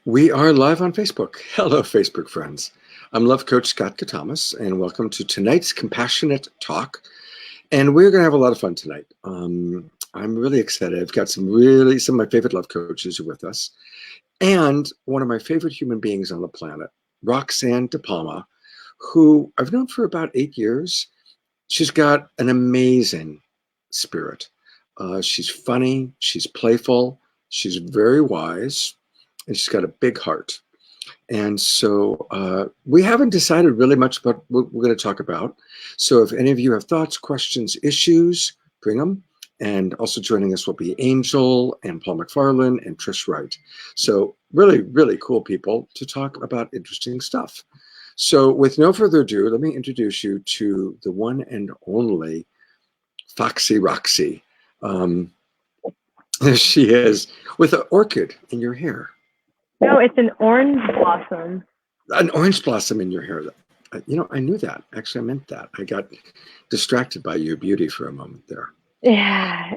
We are live on Facebook. Hello, Facebook friends. I'm Love Coach Scott Catamas, and welcome to tonight's Compassionate Talk. And we're going to have a lot of fun tonight. I'm really excited. I've got some of my favorite love coaches are with us, and one of my favorite human beings on the planet, Roxanne de Palma, who I've known for about 8 years. She's got an amazing spirit. She's funny. She's playful. She's very wise. And she's got a big heart. And so we haven't decided really much about what we're going to talk about. So if any of you have thoughts, questions, issues, bring them. And also joining us will be Angel and Paul McFarlane and Trish Wright. So really, really cool people to talk about interesting stuff. So with no further ado, let me introduce you to the one and only Foxy Roxy. There she is with an orchid in your hair. No, it's an orange blossom. An orange blossom in your hair. I knew that. Actually, I meant that. I got distracted by your beauty for a moment there. Yeah.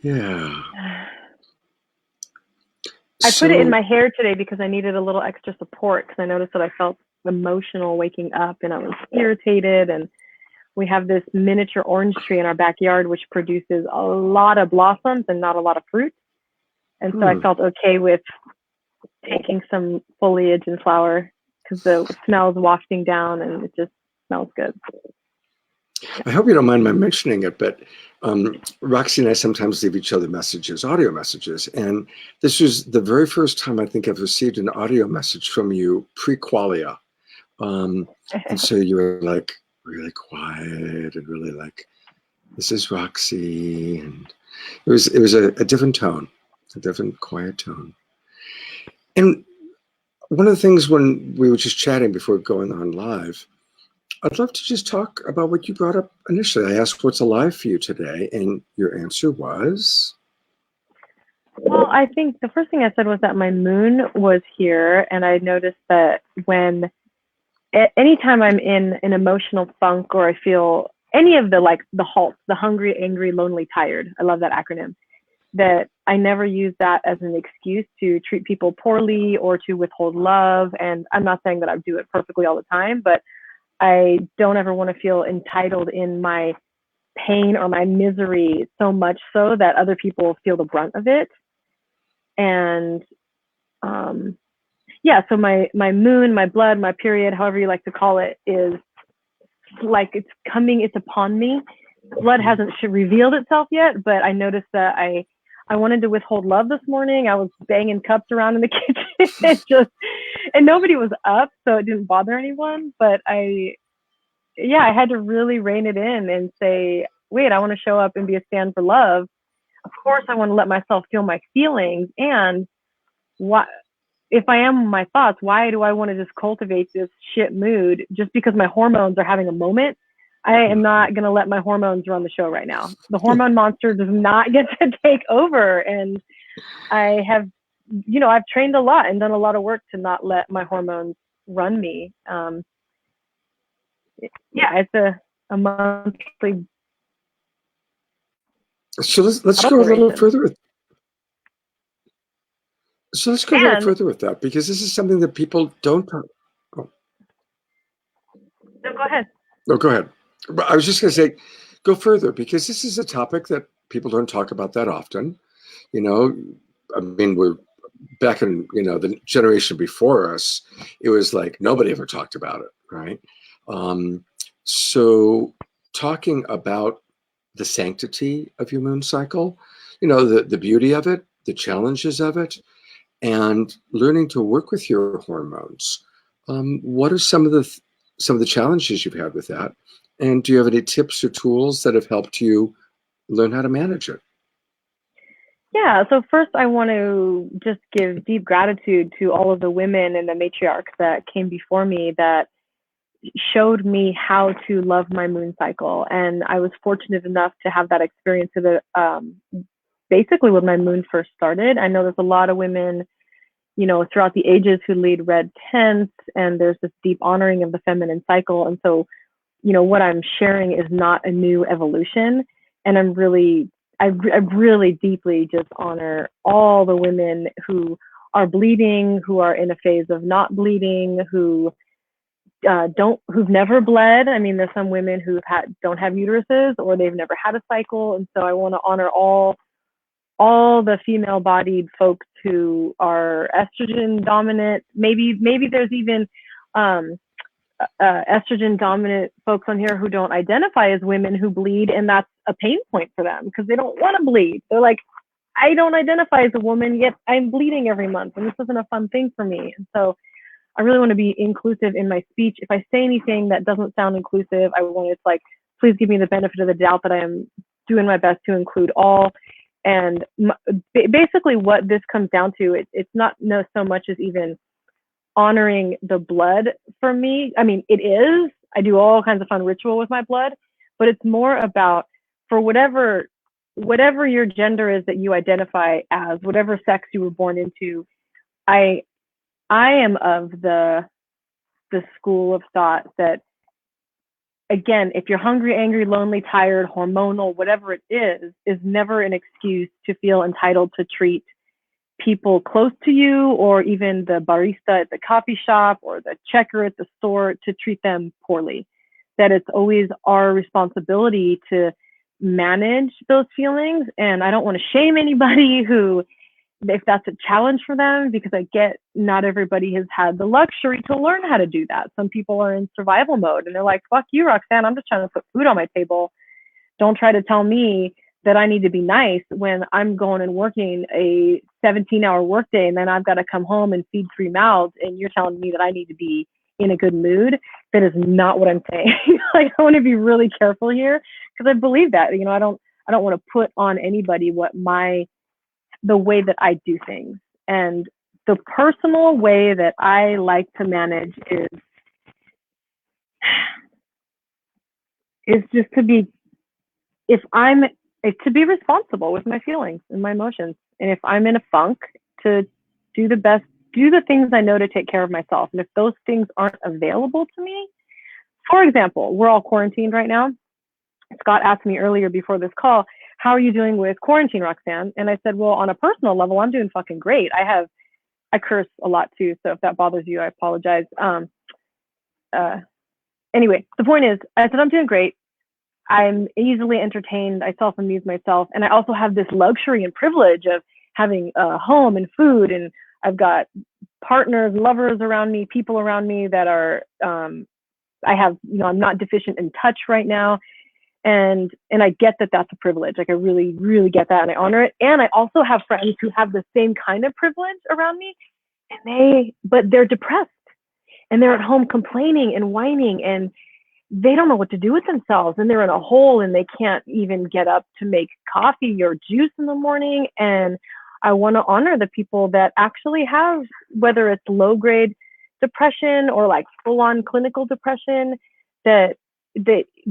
Yeah. I put it in my hair today because I needed a little extra support because I noticed that I felt emotional waking up and I was irritated. And we have this miniature orange tree in our backyard, which produces a lot of blossoms and not a lot of fruit. And so I felt okay with taking some foliage and flower because the smell is wafting down and it just smells good. I hope you don't mind my mentioning it, but Roxy and I sometimes leave each other messages, audio messages. And this was the very first time I think I've received an audio message from you pre-qualia. And so you were like really quiet and really like, this is Roxy. And it was a different tone. A different quiet tone. And one of the things when we were just chatting before going on live, I'd love to just talk about what you brought up initially. I asked what's alive for you today, and your answer was? Well, I think the first thing I said was that my moon was here, and I noticed that anytime I'm in an emotional funk or I feel any of the HALT, the hungry, angry, lonely, tired, I love that acronym, that I never use that as an excuse to treat people poorly or to withhold love. And I'm not saying that I do it perfectly all the time, but I don't ever want to feel entitled in my pain or my misery so much so that other people feel the brunt of it. And so my moon, my blood, my period, however you like to call it, is like it's upon me. Blood hasn't revealed itself yet, but I noticed that I wanted to withhold love this morning. I was banging cups around in the kitchen and nobody was up, so it didn't bother anyone. But I had to really rein it in and say, wait, I want to show up and be a stand for love. Of course, I want to let myself feel my feelings. And if I am my thoughts, why do I want to just cultivate this shit mood just because my hormones are having a moment? I am not going to let my hormones run the show right now. The hormone monster does not get to take over. And I have, I've trained a lot and done a lot of work to not let my hormones run me. It's a monthly. So let's go a little further with. So let's go a little further with that, because this is something that people don't talk. Oh. No, go ahead. No, go ahead. I was just going to say, go further, because this is a topic that people don't talk about that often. I mean, we're back in, the generation before us, it was like nobody ever talked about it, right? So talking about the sanctity of your moon cycle, the beauty of it, the challenges of it, and learning to work with your hormones. What are some of the challenges you've had with that? And do you have any tips or tools that have helped you learn how to manage it? Yeah, so first I want to just give deep gratitude to all of the women and the matriarchs that came before me that showed me how to love my moon cycle. And I was fortunate enough to have that experience of it, basically when my moon first started. I know there's a lot of women, throughout the ages who lead red tents, and there's this deep honoring of the feminine cycle. And so what I'm sharing is not a new evolution. And I really deeply just honor all the women who are bleeding, who are in a phase of not bleeding, who've never bled. I mean, there's some women don't have uteruses, or they've never had a cycle. And so I want to honor all the female-bodied folks who are estrogen dominant. Maybe there's even estrogen dominant folks on here who don't identify as women who bleed, and that's a pain point for them because they don't want to bleed. They're like, I don't identify as a woman, yet I'm bleeding every month, and this isn't a fun thing for me. And so I really want to be inclusive in my speech. If I say anything that doesn't sound inclusive, I want to please give me the benefit of the doubt that I am doing my best to include all. And basically what this comes down to, it's not so much as even honoring the blood for me. I mean, it is. I do all kinds of fun ritual with my blood, but it's more about, for whatever your gender is that you identify as, whatever sex you were born into, I am of the school of thought that, again, if you're hungry, angry, lonely, tired, hormonal, whatever it is never an excuse to feel entitled to treat people close to you, or even the barista at the coffee shop or the checker at the store, to treat them poorly. That it's always our responsibility to manage those feelings. And I don't want to shame anybody if that's a challenge for them, because I get not everybody has had the luxury to learn how to do that. Some people are in survival mode and they're like, fuck you, Roxanne, I'm just trying to put food on my table. Don't try to tell me that I need to be nice when I'm going and working a 17-hour workday, and then I've got to come home and feed 3 mouths, and you're telling me that I need to be in a good mood. That is not what I'm saying. Like, I want to be really careful here, because I believe that, I don't want to put on anybody the way that I do things. And the personal way that I like to manage is just to be responsible with my feelings and my emotions. And if I'm in a funk, to do the things I know to take care of myself. And if those things aren't available to me, for example, we're all quarantined right now. Scott asked me earlier before this call, how are you doing with quarantine, Roxanne? And I said, well, on a personal level, I'm doing fucking great. I curse a lot too, so if that bothers you, I apologize. Anyway, the point is, I said, I'm doing great. I'm easily entertained. I self-amuse myself. And I also have this luxury and privilege of having a home and food. And I've got partners, lovers around me, people around me that are, I'm not deficient in touch right now. And I get that that's a privilege. Like, I really, really get that, and I honor it. And I also have friends who have the same kind of privilege around me, but they're depressed, and they're at home complaining and whining, and they don't know what to do with themselves, and they're in a hole, and they can't even get up to make coffee or juice in the morning. And I want to honor the people that actually have, whether it's low grade depression or like full on clinical depression, that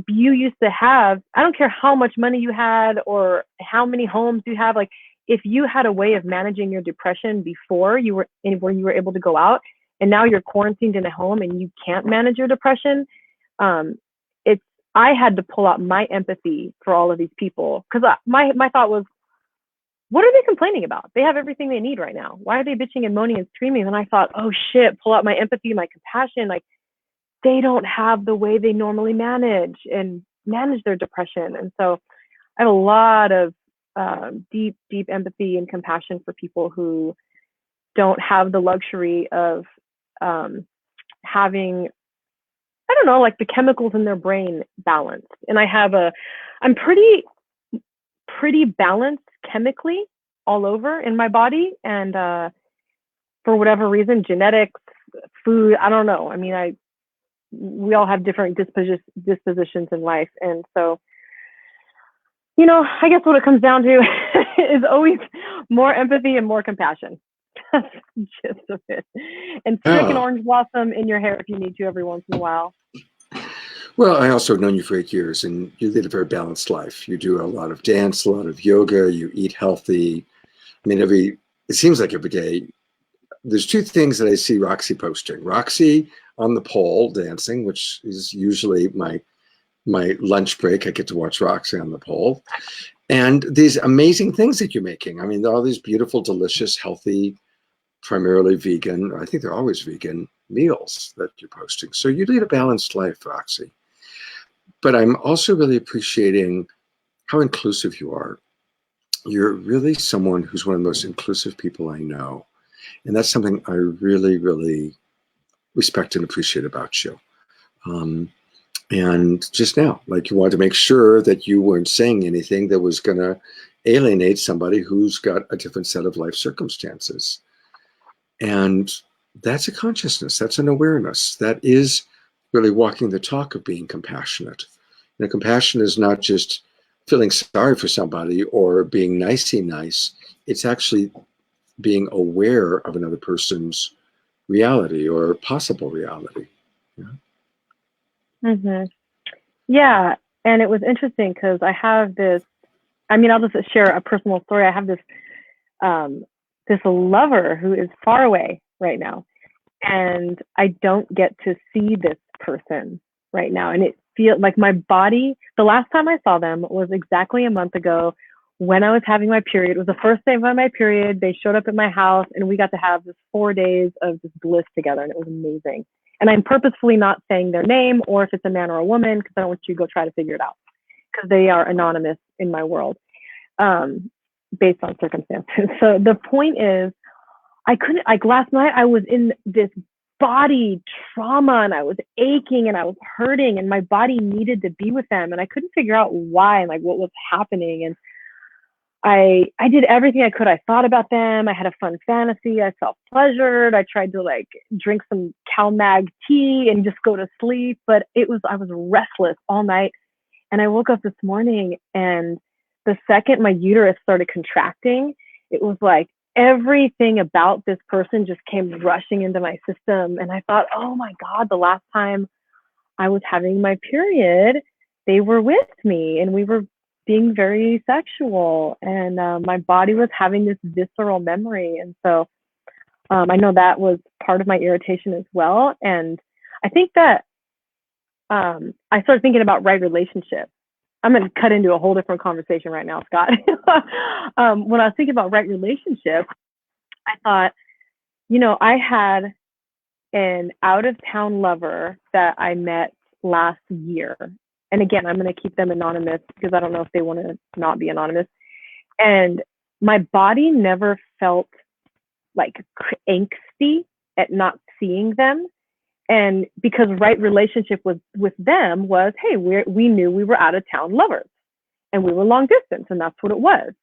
you used to have. I don't care how much money you had or how many homes you have. Like, if you had a way of managing your depression before where you were able to go out, and now you're quarantined in a home and you can't manage your depression, I had to pull out my empathy for all of these people, because my thought was, what are they complaining about? They have everything they need right now. Why are they bitching and moaning and screaming? And I thought, oh shit, pull out my empathy, my compassion. Like, they don't have the way they normally manage their depression. And so I have a lot of deep, deep empathy and compassion for people who don't have the luxury of having, I don't know, like the chemicals in their brain balanced. And I'm pretty balanced chemically all over in my body. And for whatever reason, genetics, food, I don't know. I mean, we all have different dispositions in life. And so, I guess what it comes down to is always more empathy and more compassion. That's the gist of it. And stick an orange blossom in your hair if you need to every once in a while. Well, I also have known you for 8 years, and you lead a very balanced life. You do a lot of dance, a lot of yoga, you eat healthy. I mean, it seems like every day. There's 2 things that I see Roxy posting. Roxy on the pole dancing, which is usually my lunch break. I get to watch Roxy on the pole. And these amazing things that you're making. I mean, all these beautiful, delicious, healthy primarily vegan. I think they're always vegan meals that you're posting. So you lead a balanced life, Roxy. But I'm also really appreciating how inclusive you are. You're really someone who's one of the most inclusive people I know. And that's something I really, really respect and appreciate about you. And just now, like, you wanted to make sure that you weren't saying anything that was going to alienate somebody who's got a different set of life circumstances. And that's a consciousness, that's an awareness, that is really walking the talk of being compassionate. You know, compassion is not just feeling sorry for somebody or being nicey nice. It's actually being aware of another person's reality or possible reality. Yeah. Mm-hmm. Yeah. And it was interesting because I have this, I mean, I'll just share a personal story. I have this, this lover who is far away right now. And I don't get to see this person right now. And it feels like my body, the last time I saw them was exactly a month ago when I was having my period. It was the first day of my period. They showed up at my house and we got to have this 4 days of just bliss together. And it was amazing. And I'm purposefully not saying their name or if it's a man or a woman, because I don't want you to go try to figure it out, because they are anonymous in my world, based on circumstances. So the point is, I couldn't, like last night, I was in this body trauma and I was aching and I was hurting and my body needed to be with them. And I couldn't figure out why and like what was happening. And I did everything I could. I thought about them. I had a fun fantasy. I felt pleasured. I tried to like drink some CalMag tea and just go to sleep. But I was restless all night. And I woke up this morning and the second my uterus started contracting, it was like, everything about this person just came rushing into my system. And I thought, oh my God, the last time I was having my period, they were with me and we were being very sexual. And my body was having this visceral memory. And so I know that was part of my irritation as well. And I think that I started thinking about right relationship. I'm going to cut into a whole different conversation right now, Scott. When I was thinking about right relationship, I thought, you know, I had an out-of-town lover that I met last year. And again, I'm going to keep them anonymous because I don't know if they want to not be anonymous. And my body never felt like angsty at not seeing them. And because right relationship with them was, hey, we knew we were out of town lovers and we were long distance and that's what it was.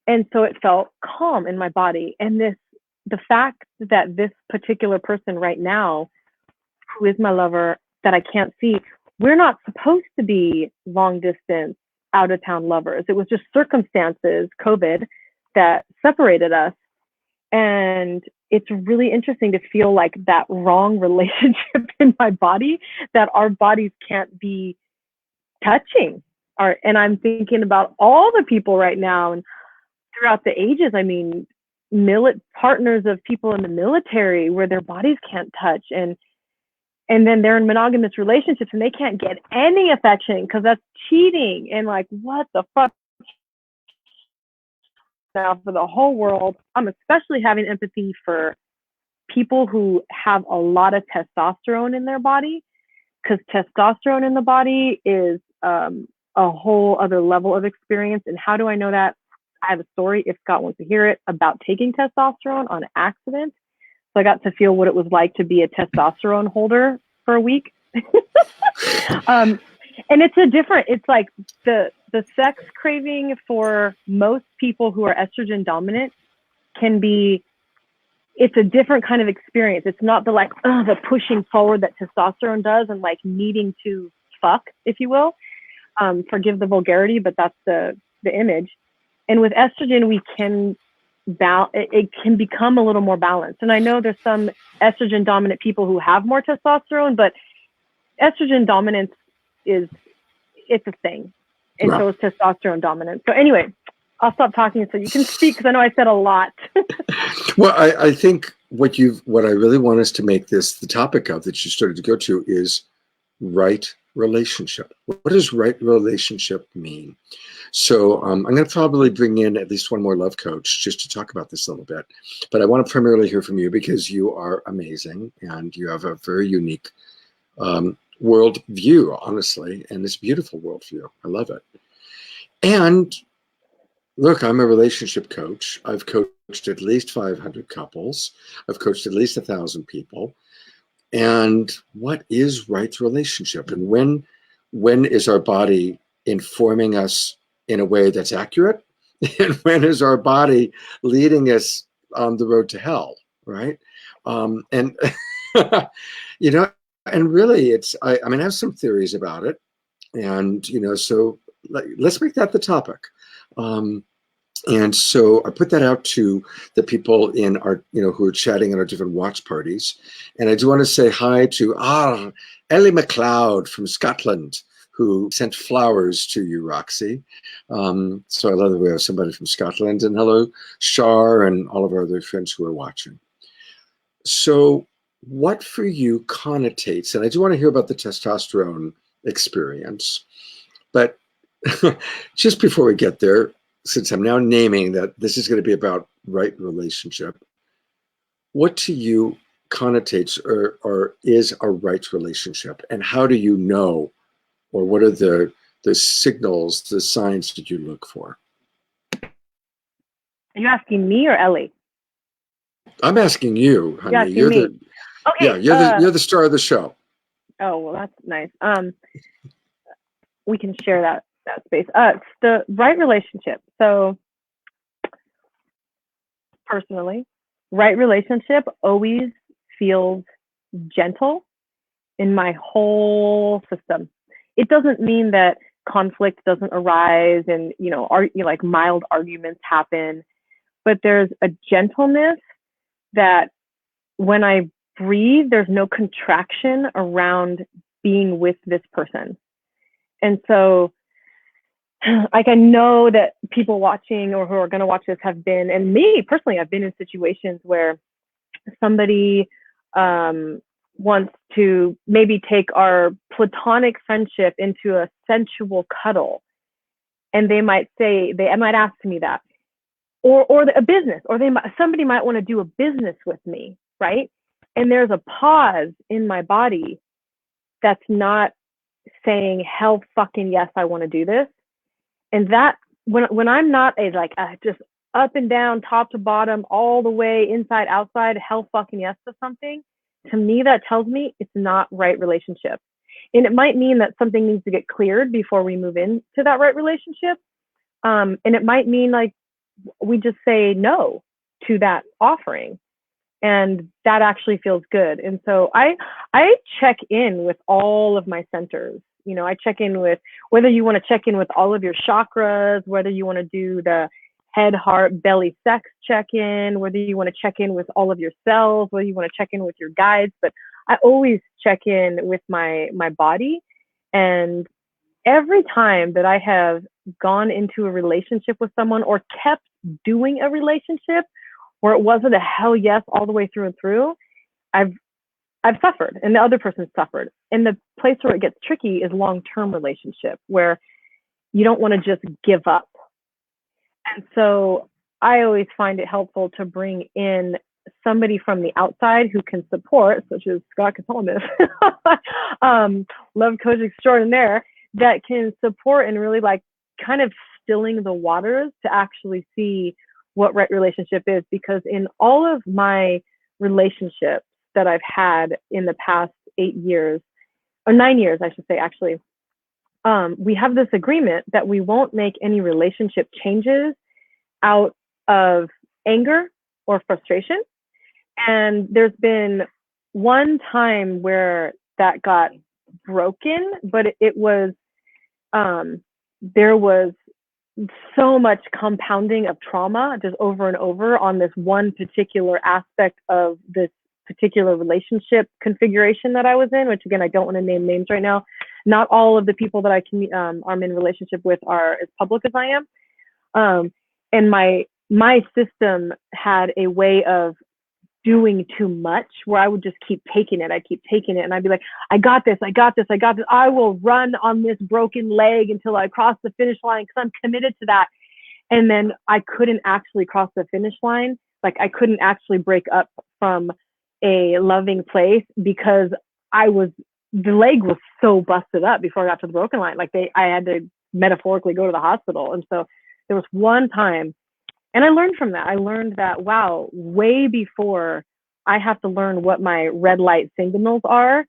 And so it felt calm in my body. And the fact that this particular person right now, who is my lover that I can't see, we're not supposed to be long distance out of town lovers. It was just circumstances, COVID, that separated us. And it's really interesting to feel like that wrong relationship in my body, that our bodies can't be touching. And I'm thinking about all the people right now and throughout the ages. I mean, partners of people in the military where their bodies can't touch, and then they're in monogamous relationships and they can't get any affection because that's cheating. And like, what the fuck? Now for the whole world, I'm especially having empathy for people who have a lot of testosterone in their body, because testosterone in the body is a whole other level of experience. And how do I know that? I have a story, if Scott wants to hear it, about taking testosterone on accident. So I got to feel what it was like to be a testosterone holder for a week. And it's like the sex craving for most people who are estrogen dominant it's a different kind of experience. It's not the pushing forward that testosterone does and like needing to fuck, if you will. Forgive the vulgarity, but that's the image. And with estrogen, it can become a little more balanced. And I know there's some estrogen dominant people who have more testosterone, but estrogen dominance it's a thing. And so is testosterone dominance. So anyway, I'll stop talking so you can speak, because I know I said a lot. Well, I think what I really want us to make this the topic of that you started to go to is right relationship. What does right relationship mean? So I'm going to probably bring in at least one more love coach just to talk about this a little bit. But I want to primarily hear from you because you are amazing and you have a very unique world view, honestly, and this beautiful world view. I love it. And look, I'm a relationship coach. I've coached at least 500 couples. I've coached at least 1,000 people. And what is right relationship? And when is our body informing us in a way that's accurate? And when is our body leading us on the road to hell, right? And you know, and really, I mean, I have some theories about it, and so let's make that the topic. And so I put that out to the people in our, who are chatting in our different watch parties. And I do want to say hi to Ellie McLeod from Scotland, who sent flowers to you, Roxy. So I love that we have somebody from Scotland. And hello, Shar, and all of our other friends who are watching. So what for you connotates, and I do want to hear about the testosterone experience, but just before we get there, since I'm now naming that this is going to be about right relationship, what to you connotates or is a right relationship, and how do you know, or what are the signals, the signs that you look for? Are you asking me or Ellie? I'm asking you, honey. You're me. Okay. Yeah, you're the star of the show. Oh, well, that's nice. We can share that space. It's the right relationship. So personally, right relationship always feels gentle in my whole system. It doesn't mean that conflict doesn't arise and, like mild arguments happen, but there's a gentleness that when I breathe, there's no contraction around being with this person. And so, like, I know that people watching or who are going to watch this have been, and me personally, I've been in situations where somebody wants to maybe take our platonic friendship into a sensual cuddle. And they might ask me that, or a business, or somebody might want to do a business with me, right? And there's a pause in my body that's not saying, hell fucking yes, I want to do this. And that when I'm not just up and down, top to bottom, all the way inside, outside, hell fucking yes to something, to me, that tells me it's not right relationship. And it might mean that something needs to get cleared before we move into that right relationship. And it might mean like we just say no to that offering. And that actually feels good. And so I check in with all of my centers. I check in with, whether you want to check in with all of your chakras, whether you want to do the head, heart, belly, sex check-in, whether you want to check in with all of your cells, whether you want to check in with your guides. But I always check in with my body. And every time that I have gone into a relationship with someone or kept doing a relationship where it wasn't a hell yes all the way through and through, I've suffered, and the other person suffered. And the place where it gets tricky is long-term relationship, where you don't want to just give up. And so I always find it helpful to bring in somebody from the outside who can support, such as Scott Catamas, love coach extraordinaire, that can support and really like kind of stilling the waters to actually see what right relationship is. Because in all of my relationships that I've had in the past 8 years, or 9 years, I should say, actually, we have this agreement that we won't make any relationship changes out of anger or frustration. And there's been one time where that got broken, but it was, there was so much compounding of trauma just over and over on this one particular aspect of this particular relationship configuration that I was in, which again, I don't want to name names right now. Not all of the people that I'm in relationship with are as public as I am. And my system had a way of doing too much, where I would just keep taking it. I'd keep taking it, and I'd be like, I got this, I got this, I got this. I will run on this broken leg until I cross the finish line because I'm committed to that. And then I couldn't actually cross the finish line. Like, I couldn't actually break up from a loving place because the leg was so busted up before I got to the broken line. Like, I had to metaphorically go to the hospital. And so there was one time, and I learned from that. I learned that, wow, way before I have to learn what my red light signals are,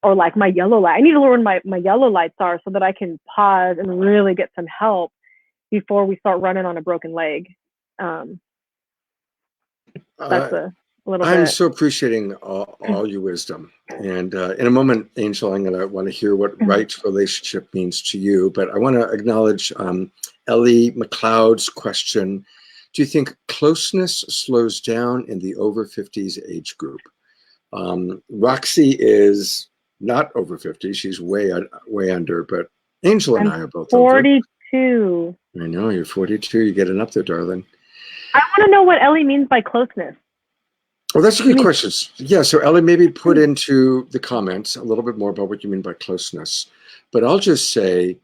or like my yellow light. I need to learn my yellow lights are so that I can pause and really get some help before we start running on a broken leg. That's a little I'm bit. so appreciating all your wisdom. And in a moment, Angel, I'm going to want to hear what right relationship means to you. But I want to acknowledge Ellie McLeod's question. Do you think closeness slows down in the over 50s age group? Roxy is not over 50. She's way under. But Angel and I are both 42. Over. I know, you're 42. You're getting up there, darling. I want to know what Ellie means by closeness. Well, that's a good question. Yeah, so Ellie, maybe put into the comments a little bit more about what you mean by closeness. But I'll just say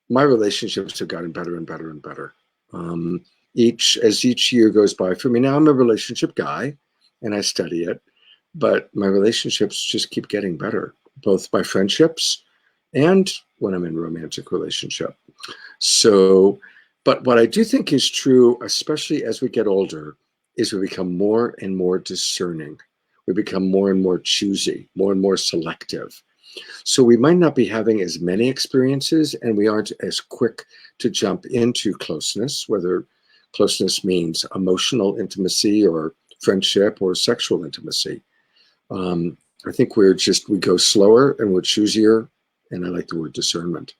my relationships have gotten better and better and better. As each year goes by for me. Now I'm a relationship guy and I study it, but my relationships just keep getting better, both my friendships and when I'm in a romantic relationship. So, but what I do think is true, especially as we get older, is we become more and more discerning. We become more and more choosy, more and more selective. So we might not be having as many experiences, and we aren't as quick to jump into closeness, whether closeness means emotional intimacy or friendship or sexual intimacy. I think we go slower and we're choosier, and I like the word discernment.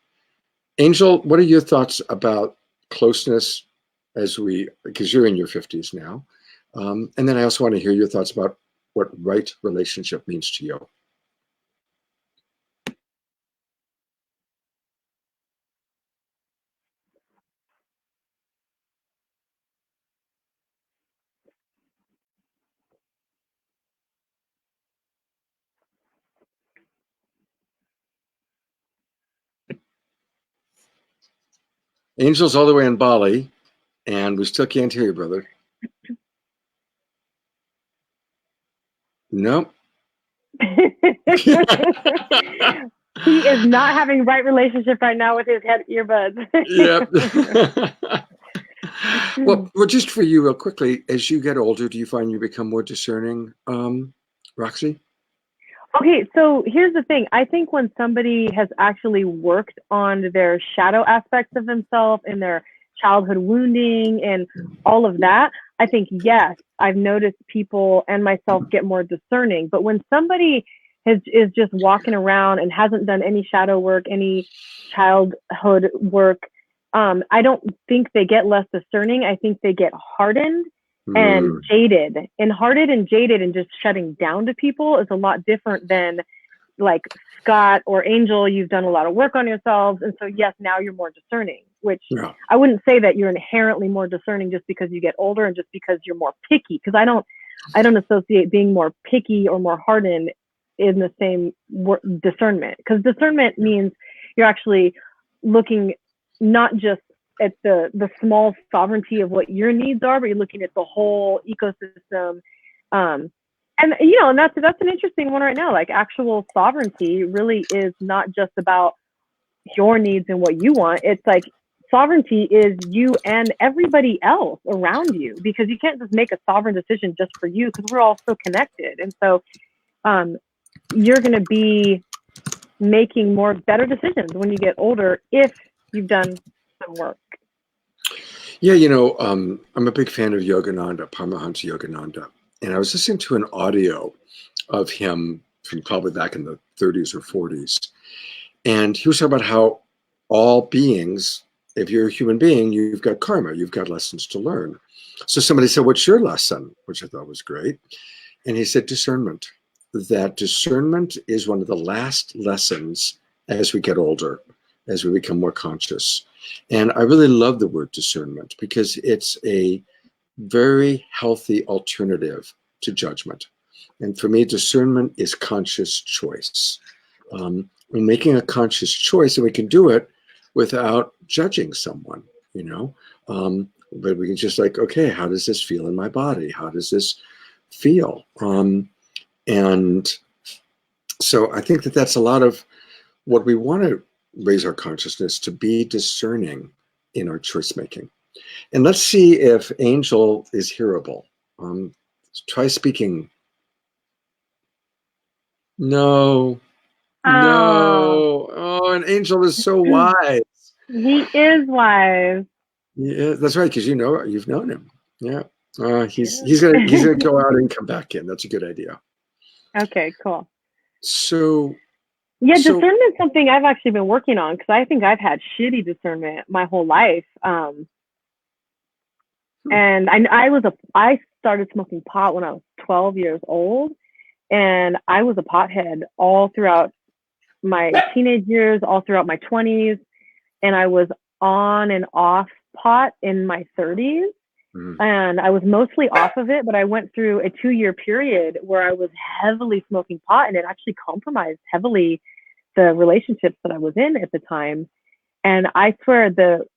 Angel, what are your thoughts about closeness because you're in your 50s now? And then I also want to hear your thoughts about what right relationship means to you. Angel's all the way in Bali, and we still can't hear you, brother. Nope. He is not having right relationship right now with his head earbuds. Yep. Well, just for you real quickly, as you get older, do you find you become more discerning, Roxy? Okay, so here's the thing. I think when somebody has actually worked on their shadow aspects of themselves and their childhood wounding and all of that, I think, yes, I've noticed people and myself get more discerning. But when somebody is just walking around and hasn't done any shadow work, any childhood work, I don't think they get less discerning. I think they get hardened and jaded. And hardened and jaded and just shutting down to people is a lot different than like Scott or Angel. You've done a lot of work on yourselves. And so, yes, now you're more discerning, which I wouldn't say that you're inherently more discerning just because you get older and just because you're more picky. Because I don't associate being more picky or more hardened in the same discernment. Because discernment means you're actually looking not just at the small sovereignty of what your needs are, but you're looking at the whole ecosystem. And that's an interesting one right now. Like, actual sovereignty really is not just about your needs and what you want. It's like sovereignty is you and everybody else around you, because you can't just make a sovereign decision just for you, because we're all so connected. And so you're going to be making better decisions when you get older if you've done some work. Yeah, I'm a big fan of Yogananda, Paramahansa Yogananda. And I was listening to an audio of him from probably back in the 30s or 40s. And he was talking about how all beings, if you're a human being, you've got karma, you've got lessons to learn. So somebody said, what's your lesson? Which I thought was great. And he said, discernment. That discernment is one of the last lessons as we get older, as we become more conscious. And I really love the word discernment because it's a very healthy alternative to judgment. And for me, discernment is conscious choice. We're making a conscious choice, and we can do it without judging someone, you know. But we can just like, okay, how does this feel in my body? How does this feel? And so I think that that's a lot of what we want to raise our consciousness to be discerning in our choice making. And let's see if Angel is hearable. Try speaking. No, no. Oh, and Angel is so wise. He is wise. Yeah, that's right, because you've known him. Yeah. He's gonna go out and come back in. That's a good idea. Okay, cool. So discernment's something I've actually been working on, because I think I've had shitty discernment my whole life. And I started smoking pot when I was 12 years old, and I was a pothead all throughout my teenage years, all throughout my 20s, and I was on and off pot in my 30s. And I was mostly off of it, but I went through a 2-year period where I was heavily smoking pot, and it actually compromised heavily the relationships that I was in at the time. And I swear the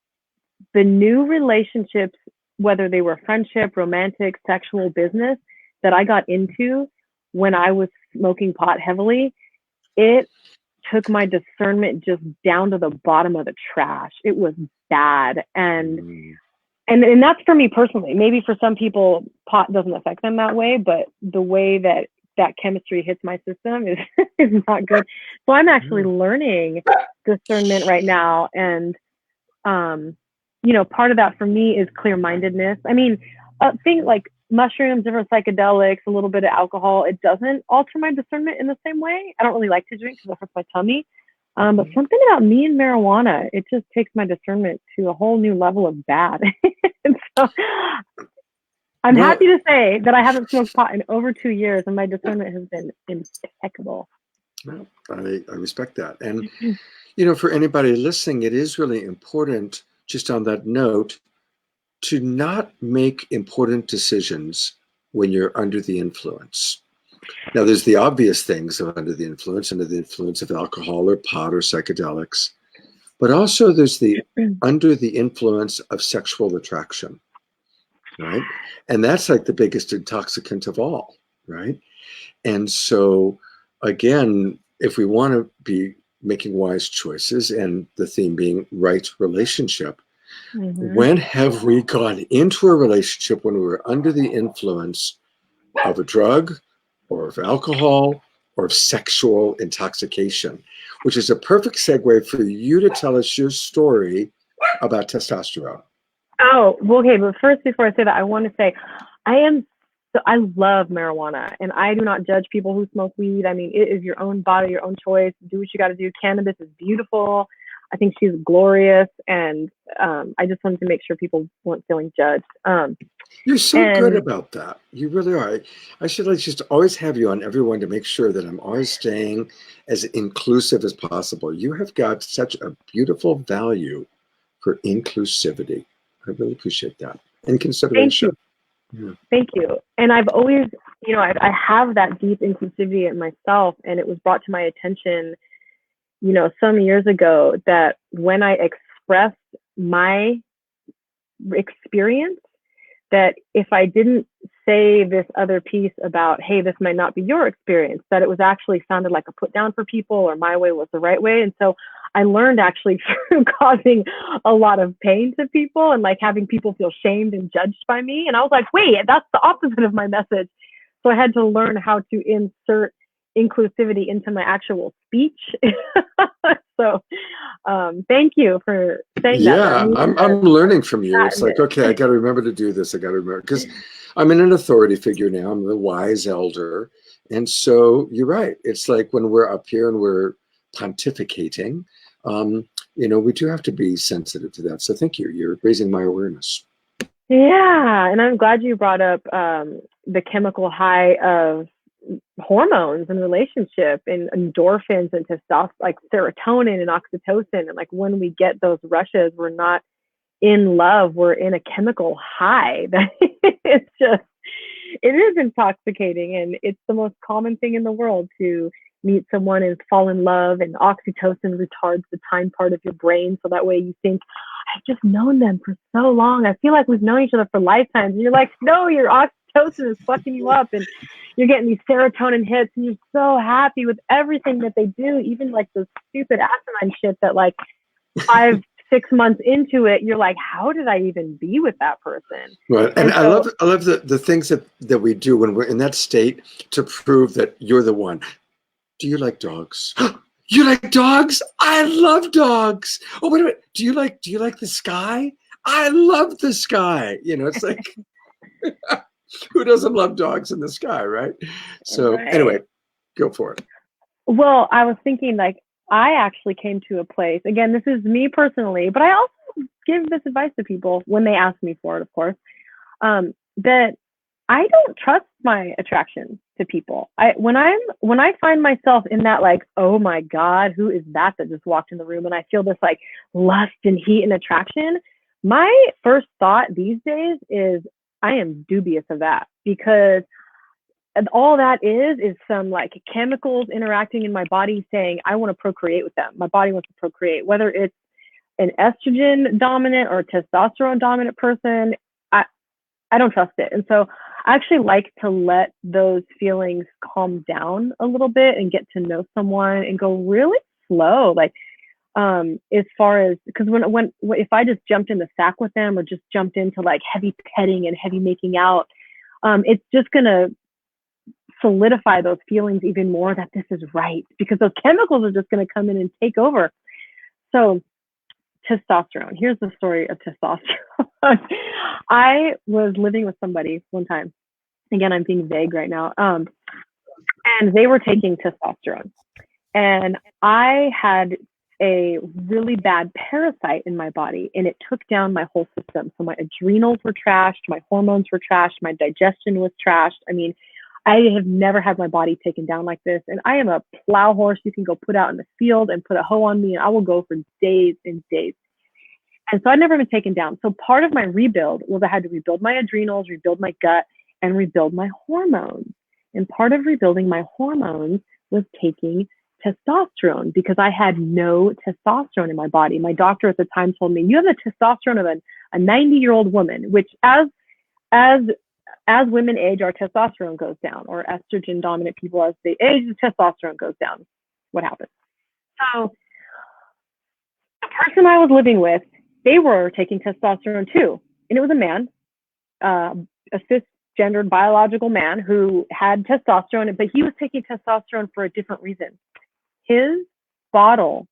new relationships, whether they were friendship, romantic, sexual, business, that I got into when I was smoking pot heavily, it took my discernment just down to the bottom of the trash. It was bad. And that's for me personally. Maybe for some people, pot doesn't affect them that way, but the way that chemistry hits my system is not good. So I'm actually learning discernment right now. And, part of that for me is clear-mindedness. I mean, things like mushrooms, different psychedelics, a little bit of alcohol, it doesn't alter my discernment in the same way. I don't really like to drink because it hurts my tummy. But something about me and marijuana, it just takes my discernment to a whole new level of bad. And so I'm happy to say that I haven't smoked pot in over 2 years, and my discernment has been impeccable. Well, I respect that. And, for anybody listening, it is really important, just on that note, to not make important decisions when you're under the influence. Now, there's the obvious things of under the influence of alcohol or pot or psychedelics, but also there's the under the influence of sexual attraction, right? And that's like the biggest intoxicant of all, right? And so, again, if we want to be making wise choices, and the theme being right relationship, when have we gone into a relationship when we were under the influence of a drug, or of alcohol, or of sexual intoxication? Which is a perfect segue for you to tell us your story about testosterone. Oh, okay. But first, before I say that, I want to say I love marijuana, and I do not judge people who smoke weed. I mean, it is your own body, your own choice. Do what you got to do. Cannabis is beautiful. I think she's glorious, and I just wanted to make sure people weren't feeling judged. You're so good about that. You really are. I should just always have you on everyone to make sure that I'm always staying as inclusive as possible. You have got such a beautiful value for inclusivity. I really appreciate that. And consideration. Thank you. Yeah. Thank you. And I've always, I have that deep inclusivity in myself, and it was brought to my attention, some years ago, that when I expressed my experience, that if I didn't say this other piece about, hey, this might not be your experience, that it was actually sounded like a put down for people, or my way was the right way. And so I learned actually through causing a lot of pain to people, and like having people feel shamed and judged by me. And I was like, wait, that's the opposite of my message. So I had to learn how to insert inclusivity into my actual speech. So thank you for saying that. Yeah, I'm learning from you. It's like, okay, I got to remember to do this. I got to remember, because I'm in an authority figure now. I'm the wise elder. And so you're right. It's like when we're up here and we're pontificating, we do have to be sensitive to that. So thank you. You're raising my awareness. Yeah. And I'm glad you brought up the chemical high of hormones and relationship, and endorphins and testosterone, like serotonin and oxytocin. And like when we get those rushes, we're not in love, we're in a chemical high. It's just, It is intoxicating, and it's the most common thing in the world to meet someone and fall in love. And oxytocin retards the time part of your brain, so that way you think, I've just known them for so long. I feel like we've known each other for lifetimes. And you're like, no, your oxytocin is fucking you up, and you're getting these serotonin hits, and you're so happy with everything that they do, even like the stupid asinine shit that like 5-6 months into it, you're like, how did I even be with that person? Right. And I love the things that we do when we're in that state to prove that you're the one. Do you like dogs? You like dogs? I love dogs. Oh, wait a minute. Do you like the sky? I love the sky. It's like who doesn't love dogs in the sky, right? So anyway, go for it. Well, I was thinking, like, I actually came to a place, again, this is me personally, but I also give this advice to people when they ask me for it, of course, that I don't trust my attraction to people. When I find myself in that, like, oh my God, who is that just walked in the room, and I feel this like lust and heat and attraction, my first thought these days is I am dubious of that, because all that is some like chemicals interacting in my body saying I want to procreate with them. My body wants to procreate, whether it's an estrogen dominant or a testosterone dominant person. I don't trust it. And so I actually like to let those feelings calm down a little bit and get to know someone and go really slow. Like, as far as, because when if I just jumped in the sack with them or just jumped into like heavy petting and heavy making out, it's just gonna solidify those feelings even more that this is right, because those chemicals are just going to come in and take over. So testosterone. Here's the story of testosterone. I was living with somebody one time. Again, I'm being vague right now. And they were taking testosterone. And I had a really bad parasite in my body, and it took down my whole system. So my adrenals were trashed, my hormones were trashed, my digestion was trashed. I mean, I have never had my body taken down like this. And I am a plow horse you can go put out in the field and put a hoe on me, and I will go for days and days. And so I'd never been taken down. So part of my rebuild was I had to rebuild my adrenals, rebuild my gut, and rebuild my hormones. And part of rebuilding my hormones was taking testosterone, because I had no testosterone in my body. My doctor at the time told me, you have the testosterone of a 90-year-old woman, which as women age, our testosterone goes down, or estrogen dominant people, as they age, the testosterone goes down. What happens? So the person I was living with, they were taking testosterone too. And it was a man, a cisgendered biological man who had testosterone, but he was taking testosterone for a different reason. His bottle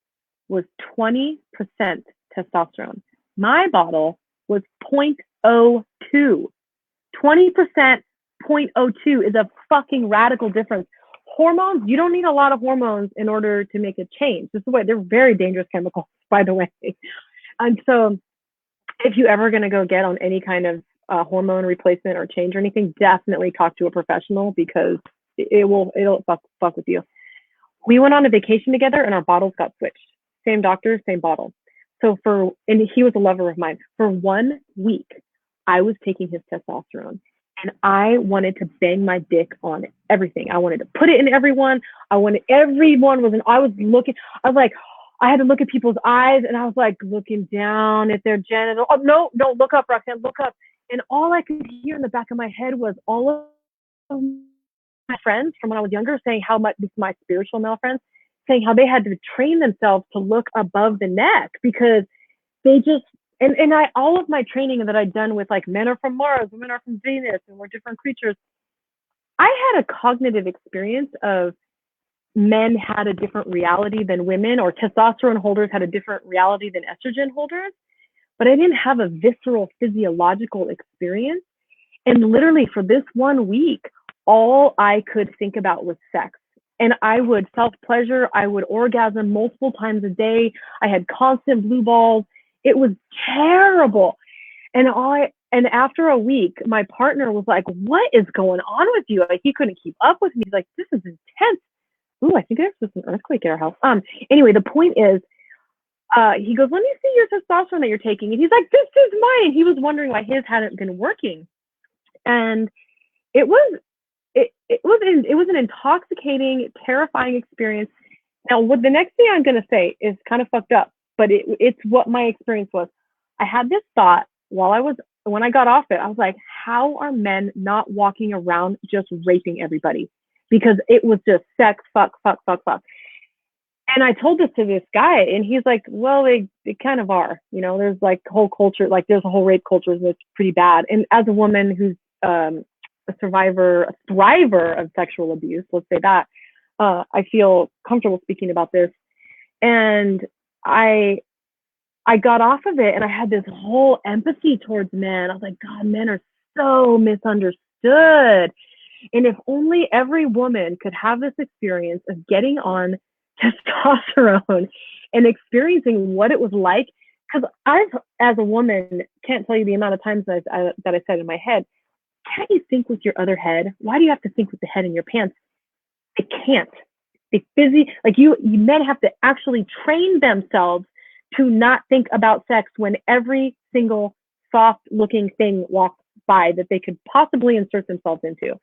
was 20% testosterone. My bottle was 0.02. 20%, 0.02 is a fucking radical difference. Hormones, you don't need a lot of hormones in order to make a change. This is why they're very dangerous chemicals, by the way. And so if you're ever going to go get on any kind of hormone replacement or change or anything, definitely talk to a professional, because it'll fuck with you. We went on a vacation together and our bottles got switched. Same doctor, same bottle. So and he was a lover of mine. For 1 week, I was taking his testosterone, and I wanted to bang my dick on everything. I wanted to put it in everyone. I was like, I had to look at people's eyes, and I was like looking down at their genital. Oh, no, look up, Roxanne, look up. And all I could hear in the back of my head was all of my friends from when I was younger saying how much, my spiritual male friends, saying how they had to train themselves to look above the neck, because they just, and all of my training that I'd done with like men are from Mars, women are from Venus, and we're different creatures. I had a cognitive experience of men had a different reality than women, or testosterone holders had a different reality than estrogen holders, but I didn't have a visceral physiological experience. And literally for this 1 week, all I could think about was sex. And I would self-pleasure, I would orgasm multiple times a day. I had constant blue balls. It was terrible. And after a week, my partner was like, what is going on with you? Like, he couldn't keep up with me. He's like, this is intense. Ooh, I think there's just an earthquake at our house. Anyway, the point is, he goes, let me see your testosterone that you're taking. And he's like, this is mine. He was wondering why his hadn't been working. And it was an intoxicating, terrifying experience. Now, what the next thing I'm going to say is kind of fucked up, but it's what my experience was. I had this thought when I got off it. I was like, how are men not walking around just raping everybody? Because it was just sex, fuck, fuck, fuck, fuck. And I told this to this guy, and he's like, well, they kind of are. You know, there's like whole culture, like there's a whole rape culture that's pretty bad. And as a woman who's a thriver of sexual abuse, let's say that, I feel comfortable speaking about this. And I got off of it, and I had this whole empathy towards men. I was like, God, men are so misunderstood. And if only every woman could have this experience of getting on testosterone and experiencing what it was like. Because as a woman, can't tell you the amount of times that I said in my head, can't you think with your other head? Why do you have to think with the head in your pants? They can't. They like you men have to actually train themselves to not think about sex when every single soft looking thing walks by that they could possibly insert themselves into.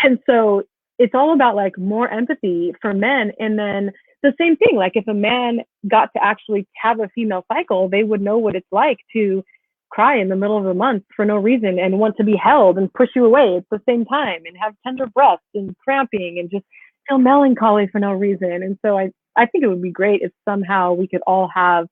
And so it's all about like more empathy for men. And then the same thing, like if a man got to actually have a female cycle, they would know what it's like to cry in the middle of the month for no reason and want to be held and push you away at the same time and have tender breasts and cramping and just feel melancholy for no reason. And so I think it would be great if somehow we could all have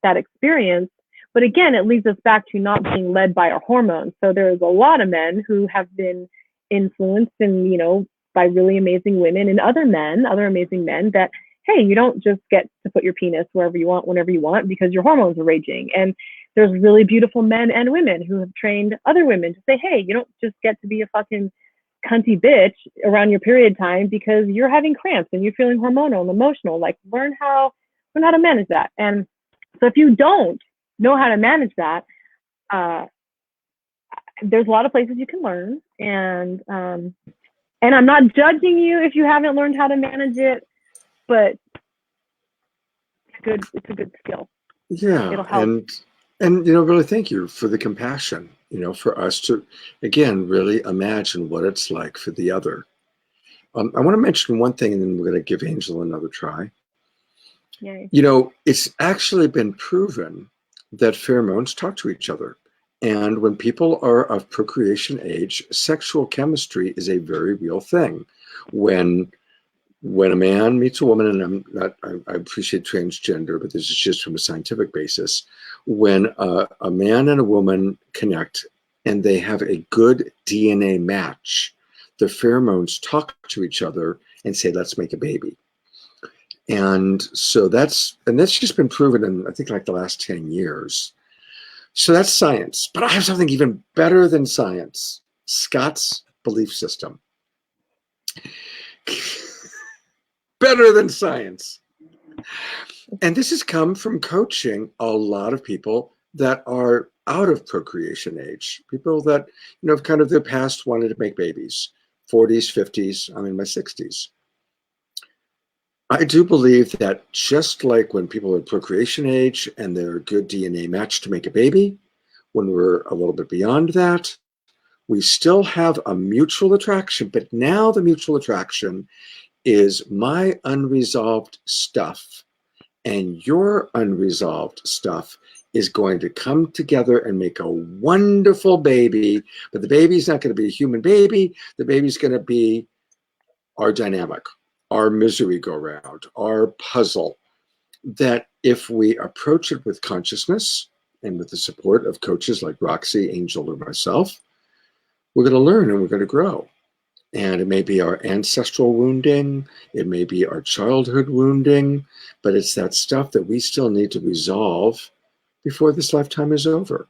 that experience. But again, it leads us back to not being led by our hormones. So there's a lot of men who have been influenced and, you know, by really amazing women and other amazing men that, hey, you don't just get to put your penis wherever you want, whenever you want, because your hormones are raging. And there's really beautiful men and women who have trained other women to say, hey, you don't just get to be a fucking cunty bitch around your period time because you're having cramps and you're feeling hormonal and emotional. Like learn how to manage that. And so if you don't know how to manage that, there's a lot of places you can learn. And I'm not judging you if you haven't learned how to manage it, but it's a good skill. Yeah. It'll help. And, you know, really thank you for the compassion, you know, for us to, again, really imagine what it's like for the other. I want to mention one thing, and then we're going to give Angel another try. Yay. You know, it's actually been proven that pheromones talk to each other. And when people are of procreation age, sexual chemistry is a very real thing. When a man meets a woman, and I appreciate transgender, but this is just from a scientific basis. When a man and a woman connect and they have a good DNA match, the pheromones talk to each other and say, let's make a baby. And so that's just been proven in, I think, like the last 10 years. So that's science. But I have something even better than science. Scott's belief system. Better than science. And this has come from coaching a lot of people that are out of procreation age, people that, you know, have kind of their past wanted to make babies, 40s, 50s, I'm in my 60s. I do believe that just like when people are procreation age and they're a good DNA match to make a baby, when we're a little bit beyond that, we still have a mutual attraction, but now the mutual attraction is my unresolved stuff and your unresolved stuff is going to come together and make a wonderful baby. But the baby's not going to be a human baby. The baby's going to be our dynamic, our misery go round, our puzzle. That if we approach it with consciousness and with the support of coaches like Roxy, Angel, or myself, we're going to learn and we're going to grow. And it may be our ancestral wounding, it may be our childhood wounding, but it's that stuff that we still need to resolve before this lifetime is over.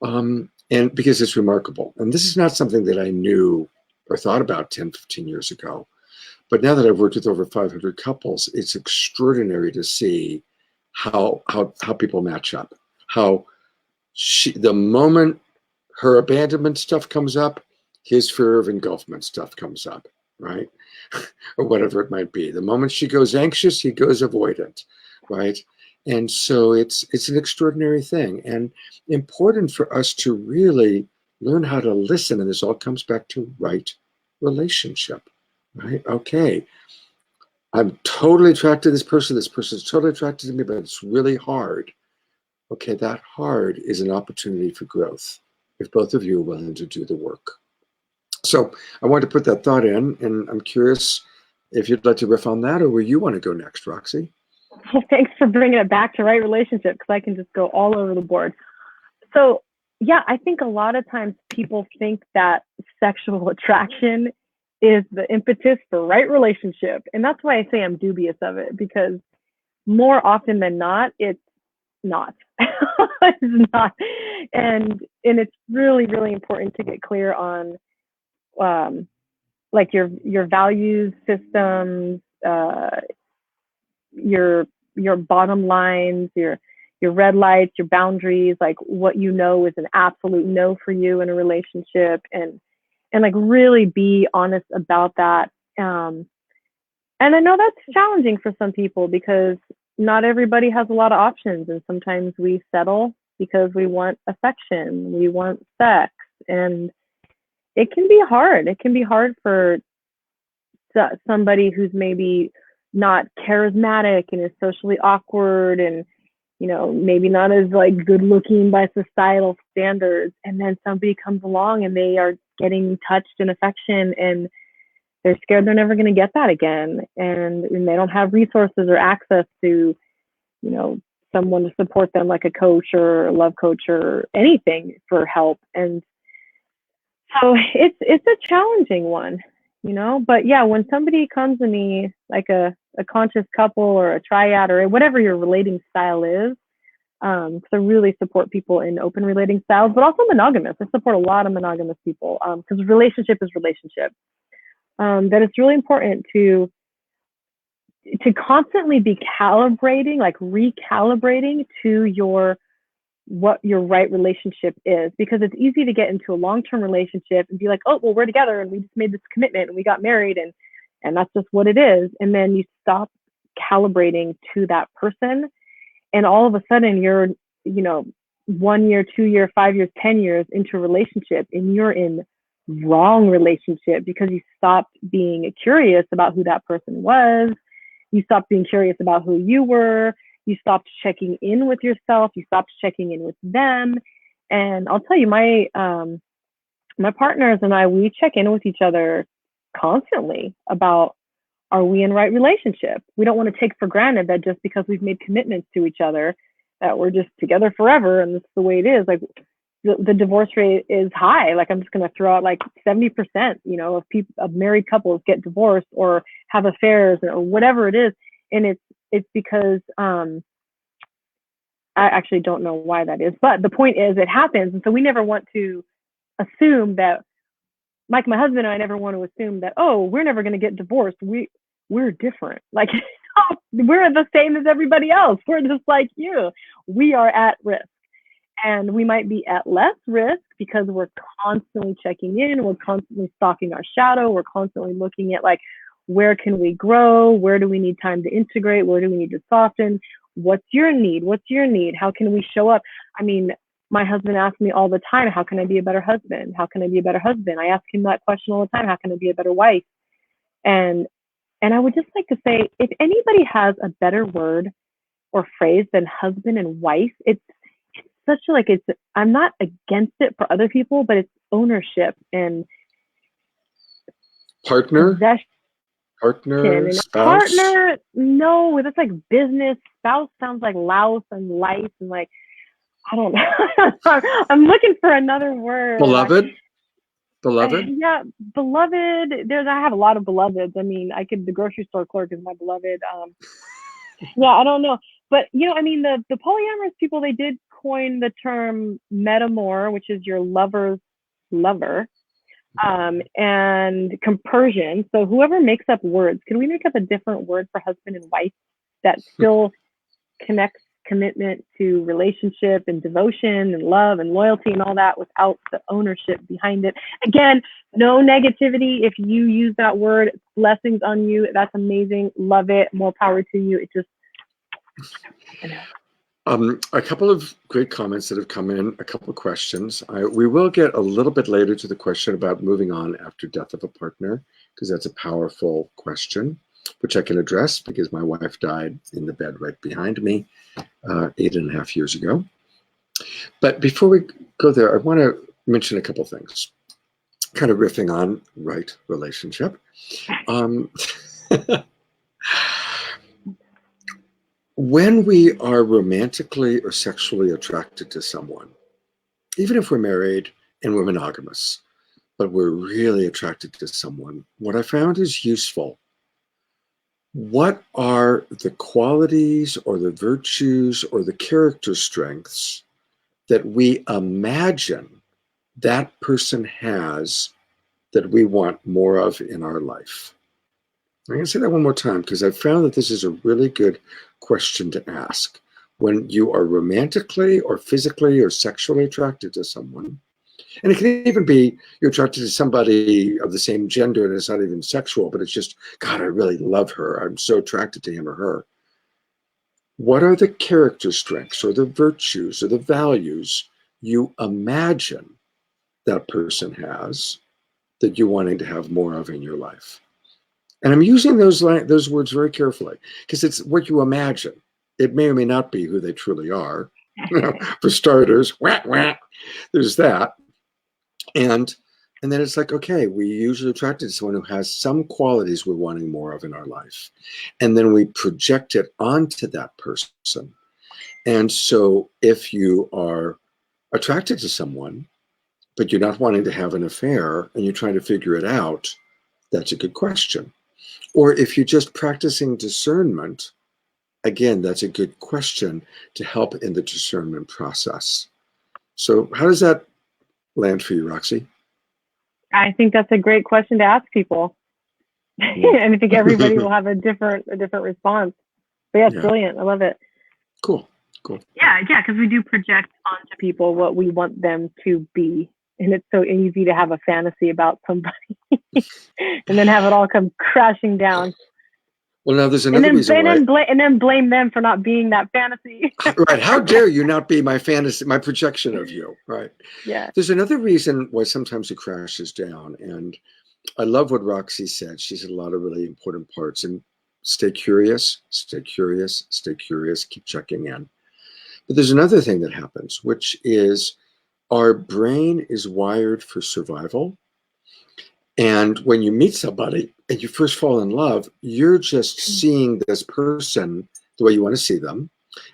And because it's remarkable. And this is not something that I knew or thought about 10, 15 years ago. But now that I've worked with over 500 couples, it's extraordinary to see how people match up. How the moment her abandonment stuff comes up, his fear of engulfment stuff comes up, right? Or whatever it might be. The moment she goes anxious, he goes avoidant, right? And so it's an extraordinary thing and important for us to really Learn how to listen. And this all comes back to right relationship, right? Okay. I'm totally attracted to this person. This person is totally attracted to me, but it's really hard. Okay, that hard is an opportunity for growth if both of you are willing to do the work. So I wanted to put that thought in, and I'm curious if you'd like to riff on that or where you want to go next, Roxy. Well, thanks for bringing it back to right relationship, because I can just go all over the board. So yeah, I think a lot of times people think that sexual attraction is the impetus for right relationship. And that's why I say I'm dubious of it, because more often than not, it's not. It's not. And it's really, really important to get clear on like your values systems, your bottom lines, your red lights, your boundaries, like what you know is an absolute no for you in a relationship, and like really be honest about that. And I know that's challenging for some people because not everybody has a lot of options, and sometimes we settle because we want affection, we want sex, and it can be hard. It can be hard for somebody who's maybe not charismatic and is socially awkward and maybe not as like good looking by societal standards, and then somebody comes along and they are getting touched in affection, and they're scared they're never going to get that again, and they don't have resources or access to someone to support them, like a coach or a love coach or anything for help. And so it's a challenging one, but yeah, when somebody comes to me, like a conscious couple or a triad or whatever your relating style is, because I really support people in open relating styles, but also monogamous. I support a lot of monogamous people, because relationship is relationship. That it's really important to constantly be calibrating, like recalibrating to what your right relationship is, because it's easy to get into a long-term relationship and be like, oh, well, we're together and we just made this commitment and we got married, and that's just what it is. And then you stop calibrating to that person, and all of a sudden you're 1 year, 2 year, 5 years, 10 years into a relationship, and you're in wrong relationship because you stopped being curious about who that person was. You stopped being curious about who you were. You stopped checking in with yourself. You stopped checking in with them. And I'll tell you, my partners and I, we check in with each other constantly about, are we in right relationship? We don't want to take for granted that just because we've made commitments to each other that we're just together forever and this is the way it is. Like the divorce rate is high. Like I'm just going to throw out like 70%, of married couples get divorced or have affairs or whatever it is. And it's because I actually don't know why that is, but the point is it happens. And so we never want to assume that, like my husband and I never want to assume that, oh, we're never going to get divorced. We're different. Like we're the same as everybody else. We're just like you. We are at risk. And we might be at less risk because we're constantly checking in. We're constantly stalking our shadow. We're constantly looking at like, where can we grow? Where do we need time to integrate? Where do we need to soften? What's your need? What's your need? How can we show up? I mean, my husband asks me all the time, how can I be a better husband? How can I be a better husband? I ask him that question all the time. How can I be a better wife? And I would just like to say, if anybody has a better word or phrase than husband and wife, it's such like I'm not against it for other people, but it's ownership and Partner, spouse. Partner, no, that's like business. Spouse sounds like louse and life and like, I don't know. I'm looking for another word. Beloved. Yeah, beloved. I have a lot of beloveds. I mean, the grocery store clerk is my beloved. Yeah, I don't know. But, the polyamorous people, they did coin the term metamor, which is your lover's lover, and compersion. So whoever makes up words, can we make up a different word for husband and wife that still connects commitment to relationship and devotion and love and loyalty and all that without the ownership behind it? Again, no negativity. If you use that word, blessings on you. That's amazing. Love it. More power to you. It just, A couple of great comments that have come in, a couple of questions. We will get a little bit later to the question about moving on after death of a partner, because that's a powerful question, which I can address because my wife died in the bed right behind me 8.5 years ago. But before we go there, I want to mention a couple of things, kind of riffing on right relationship. When we are romantically or sexually attracted to someone, even if we're married and we're monogamous, but we're really attracted to someone, what I found is useful. What are the qualities or the virtues or the character strengths that we imagine that person has that we want more of in our life? I'm going to say that one more time because I've found that this is a really good question to ask. When you are romantically or physically or sexually attracted to someone, and it can even be you're attracted to somebody of the same gender and it's not even sexual, but it's just, God, I really love her. I'm so attracted to him or her. What are the character strengths or the virtues or the values you imagine that person has that you're wanting to have more of in your life? And I'm using those words very carefully because it's what you imagine. It may or may not be who they truly are. For starters, there's that. And then it's like, okay, we usually attracted to someone who has some qualities we're wanting more of in our life. And then we project it onto that person. And so if you are attracted to someone, but you're not wanting to have an affair and you're trying to figure it out, that's a good question. Or if you're just practicing discernment, again, that's a good question to help in the discernment process. So how does that land for you, Roxy? I think that's a great question to ask people. And I think everybody will have a different response. But yeah, it's brilliant. I love it. Cool. Yeah, because we do project onto people what we want them to be. And it's so easy to have a fantasy about somebody and then have it all come crashing down. Well, now there's another reason why. And then blame them for not being that fantasy. Right. How dare you not be my fantasy, my projection of you, right? Yeah. There's another reason why sometimes it crashes down. And I love what Roxy said. She said a lot of really important parts. And stay curious, keep checking in. But there's another thing that happens, which is our brain is wired for survival. And when you meet somebody and you first fall in love, you're just seeing this person the way you want to see them.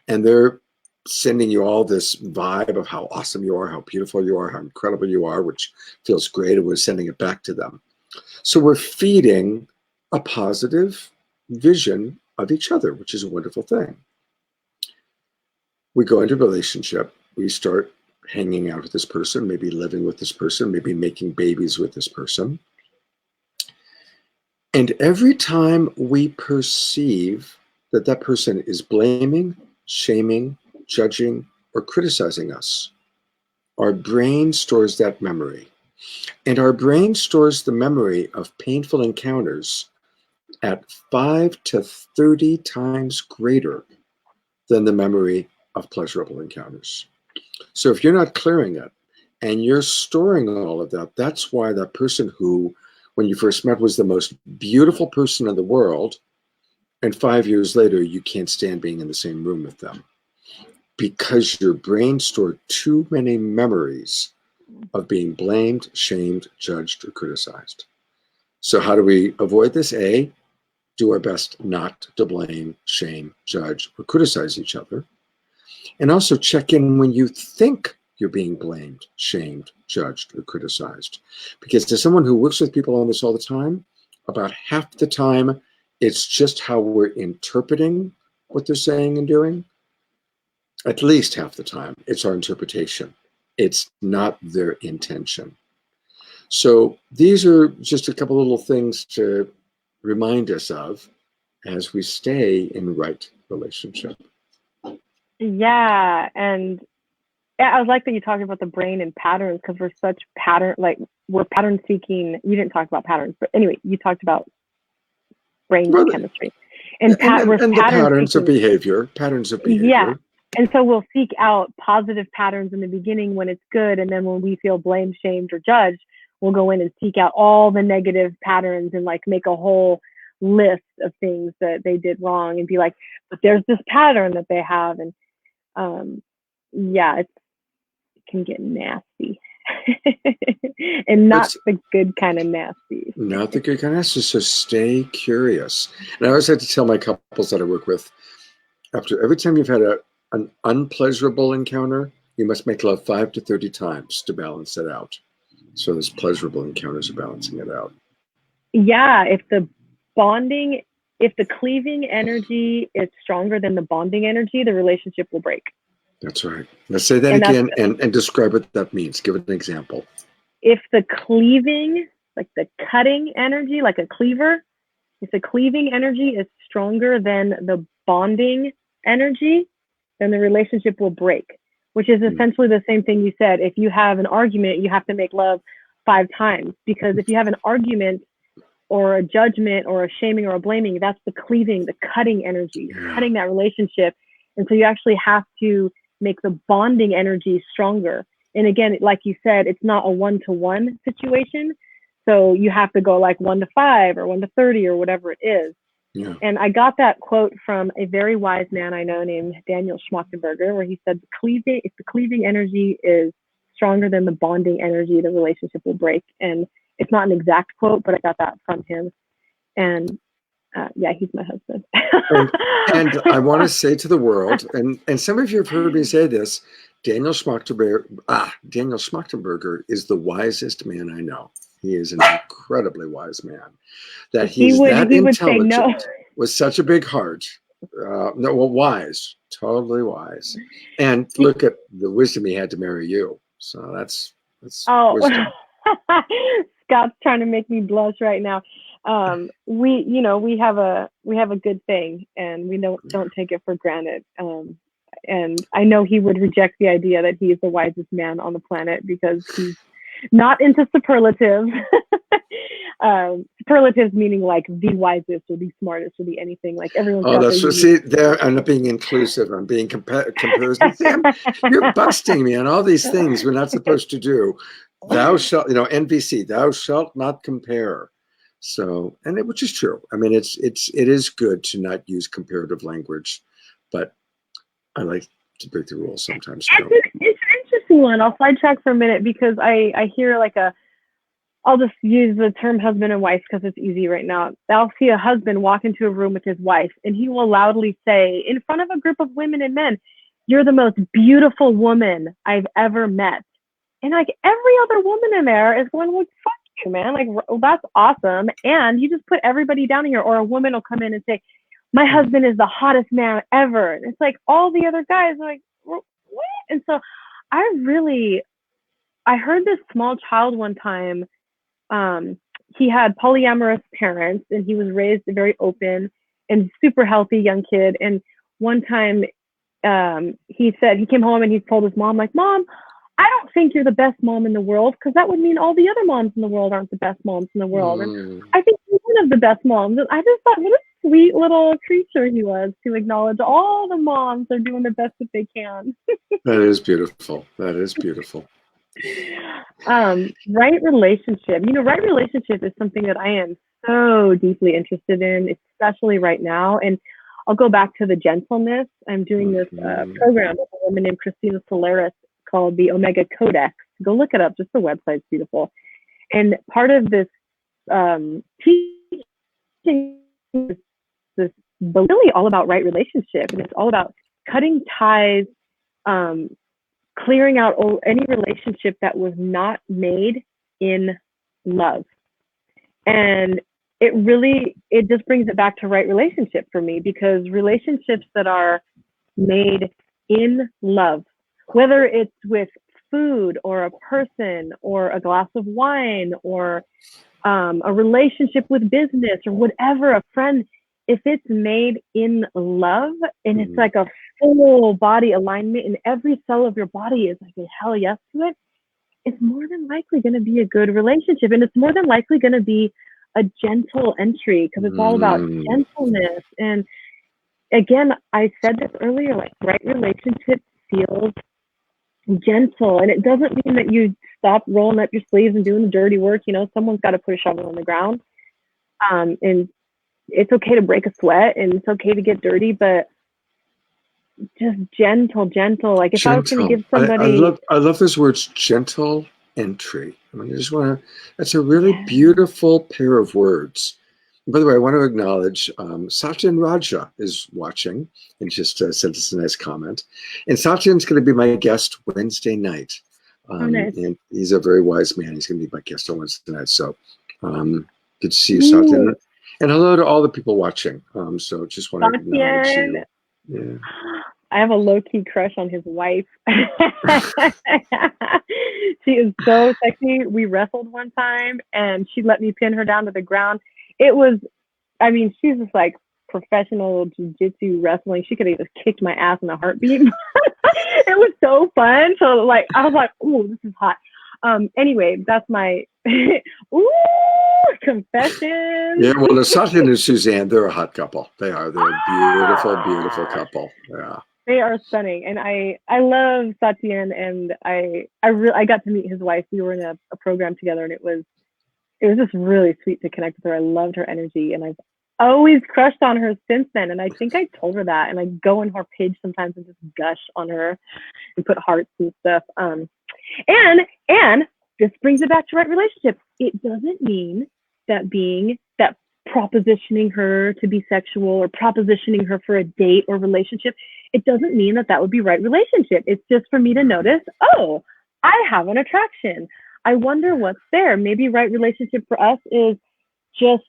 And they're sending you all this vibe of how awesome you are, how beautiful you are, how incredible you are, which feels great. And we're sending it back to them. So we're feeding a positive vision of each other, which is a wonderful thing. We go into a relationship. We start hanging out with this person, maybe living with this person, maybe making babies with this person. And every time we perceive that that person is blaming, shaming, judging, or criticizing us, our brain stores that memory. And our brain stores the memory of painful encounters at 5 to 30 times greater than the memory of pleasurable encounters. So if you're not clearing it and you're storing all of that, that's why that person who, when you first met, was the most beautiful person in the world, and 5 years later, you can't stand being in the same room with them because your brain stored too many memories of being blamed, shamed, judged, or criticized. So how do we avoid this? A, do our best not to blame, shame, judge, or criticize each other. And also check in when you think you're being blamed, shamed, judged, or criticized. Because as someone who works with people on this all the time, about half the time, it's just how we're interpreting what they're saying and doing. At least half the time, it's our interpretation. It's not their intention. So these are just a couple little things to remind us of as we stay in right relationship. Yeah, and I like that you talked about the brain and patterns because we're such we're pattern seeking. You didn't talk about patterns, but anyway, you talked about brain chemistry. And the patterns of behavior. Patterns of behavior. Yeah. And so we'll seek out positive patterns in the beginning when it's good. And then when we feel blamed, shamed, or judged, we'll go in and seek out all the negative patterns and like make a whole list of things that they did wrong and be like, but there's this pattern that they have. And yeah, it can get nasty. And not the good kind of nasty. Not the good kind of nasty. So stay curious. And I always like to tell my couples that I work with, after every time you've had an unpleasurable encounter, you must make love 5 to 30 times to balance it out. So those pleasurable encounters are balancing it out. Yeah, if the cleaving energy is stronger than the bonding energy, the relationship will break. That's right. Let's say that again and describe what that means. Give it an example. If the cleaving, like the cutting energy, like a cleaver, if the cleaving energy is stronger than the bonding energy, then the relationship will break, which is essentially the same thing you said. If you have an argument, you have to make love 5 times, because if you have an argument or a judgment or a shaming or a blaming, that's the cleaving, the cutting energy, cutting that relationship. And so you actually have to make the bonding energy stronger. And again, like you said, it's not a 1-to-1 situation. So you have to go like 1 to 5 or 1 to 30 or whatever it is. Yeah. And I got that quote from a very wise man I know named Daniel Schmachtenberger, where he said, if the cleaving energy is stronger than the bonding energy, the relationship will break. And it's not an exact quote, but I got that from him. And yeah, he's my husband. and I want to say to the world, and some of you have heard me say this, Daniel Schmachtenberger is the wisest man I know. He is an incredibly wise man. That he's that intelligent, with such a big heart. Wise, totally wise. And look at the wisdom he had to marry you. So that's wisdom. Scott's trying to make me blush right now. We have a good thing, and we don't take it for granted. And I know he would reject the idea that he is the wisest man on the planet, because he's not into superlatives. Superlatives meaning like the wisest or the smartest or the anything. Like everyone's. Oh, that's what. See, there I'm not being inclusive. I'm being comparison. Sam, you're busting me on all these things we're not supposed to do. Thou shalt, NVC. Thou shalt not compare. So, which is true. I mean, it is good to not use comparative language, but I like to break the rules sometimes. It's an interesting one. I'll sidetrack for a minute, because I hear I'll just use the term husband and wife because it's easy right now. I'll see a husband walk into a room with his wife, and he will loudly say in front of a group of women and men, "You're the most beautiful woman I've ever met." And like every other woman in there is going, "Well, fuck you, man. Like, well, that's awesome." And you just put everybody down here. Or a woman will come in and say, "My husband is the hottest man ever." And it's like all the other guys are like, "What?" And so I heard this small child one time. He had polyamorous parents, and he was raised very open and super healthy young kid. And one time he said, he came home and he told his mom, like, "Mom, I don't think you're the best mom in the world, because that would mean all the other moms in the world aren't the best moms in the world. And I think you're one of the best moms." And I just thought, what a sweet little creature he was, to acknowledge all the moms are doing the best that they can. That is beautiful. That is beautiful. Right relationship. Right relationship is something that I am so deeply interested in, especially right now. And I'll go back to the gentleness. I'm doing this program with a woman named Christina Solaris called the Omega Codex. Go look it up. Just the website's beautiful. And part of this teaching is this really all about right relationship. And it's all about cutting ties, clearing out any relationship that was not made in love. And it just brings it back to right relationship for me, because relationships that are made in love, whether it's with food or a person or a glass of wine or a relationship with business or whatever, a friend, if it's made in love and it's like a full body alignment and every cell of your body is like a hell yes to it, it's more than likely going to be a good relationship. And it's more than likely going to be a gentle entry, because it's all about gentleness. And again, I said this earlier, like right relationship feels gentle, and it doesn't mean that you stop rolling up your sleeves and doing the dirty work. You know, someone's got to put a shovel on the ground. And it's okay to break a sweat, and it's okay to get dirty, but just gentle. Like if I was going to Gentle. give somebody, I love those words, gentle entry. I mean, I just want to, that's a really yeah, beautiful pair of words. And by the way, I want to acknowledge Satyan Raja is watching and just sent us a nice comment. And Satyan's going to be my guest Wednesday night. oh nice. And he's a very wise man. He's going to be my guest on Wednesday night. So good to see you, Ooh, Satyan. And hello to all the people watching. So just want to acknowledge Satyan. you. Yeah. I have a low-key crush on his wife. She is so sexy. We wrestled one time and she let me pin her down to the ground. It was, I mean, she's just like professional jiu-jitsu wrestling. She could have just kicked my ass in a heartbeat. It was so fun. So like, I was like, "Ooh, this is hot." Anyway, that's my ooh confession. Yeah, well, Satya and Suzanne, they're a hot couple. They are. They're a beautiful, beautiful couple. Yeah. They are stunning, and I love Satyan, and I got to meet his wife. We were in a program together, and it was just really sweet to connect with her. I loved her energy, and I've always crushed on her since then. And I think I told her that, and I go on her page sometimes and just gush on her and put hearts and stuff. And this brings it back to right relationship. It doesn't mean that propositioning her to be sexual or propositioning her for a date or relationship, it doesn't mean that would be right relationship. It's just for me to notice, oh, I have an attraction. I wonder what's there. Maybe right relationship for us is just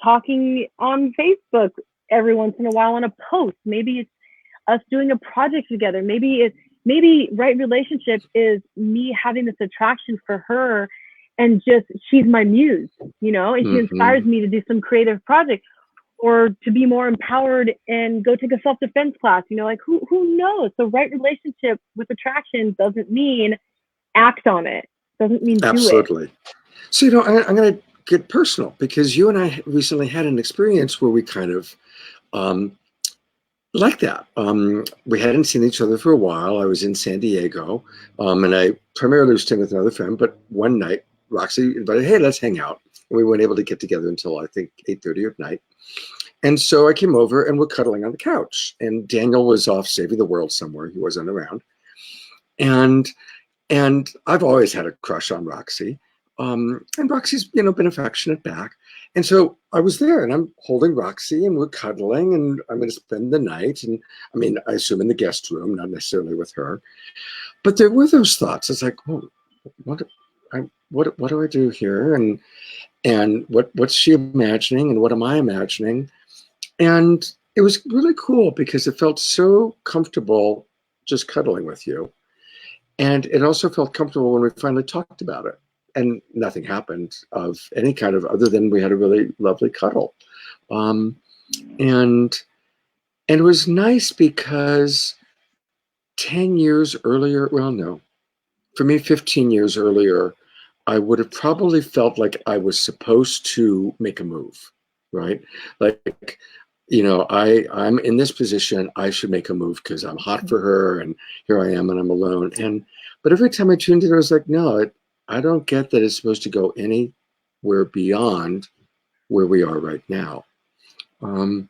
talking on Facebook every once in a while on a post. Maybe it's us doing a project together. Maybe right relationship is me having this attraction for her, and just she's my muse, you know, and she inspires me to do some creative project or to be more empowered and go take a self-defense class, you know, like who knows? So right relationship with attraction doesn't mean act on it. Doesn't mean do it. Absolutely. So, you know, I'm going to get personal because you and I recently had an experience where we kind of like that. We hadn't seen each other for a while. I was in San Diego, and I primarily was staying with another friend, but one night Roxy invited, hey, let's hang out. And we weren't able to get together until I think 8:30 at night. And so I came over and we're cuddling on the couch. And Daniel was off saving the world somewhere. He wasn't around. And I've always had a crush on Roxy. And Roxy's, you know, been affectionate back. And so I was there and I'm holding Roxy and we're cuddling and I'm going to spend the night. And I mean, I assume in the guest room, not necessarily with her. But there were those thoughts. It's like, well, what do I do here? And what's she imagining and what am I imagining? And it was really cool because it felt so comfortable just cuddling with you. And it also felt comfortable when we finally talked about it. And nothing happened of any kind of other than we had a really lovely cuddle. And it was nice because 10 years earlier, well, no, for me, 15 years earlier, I would have probably felt like I was supposed to make a move, right? Like, you know, I'm in this position, I should make a move because I'm hot for her and here I am and I'm alone. But every time I tuned in, I was like, no, I don't get that it's supposed to go anywhere beyond where we are right now. And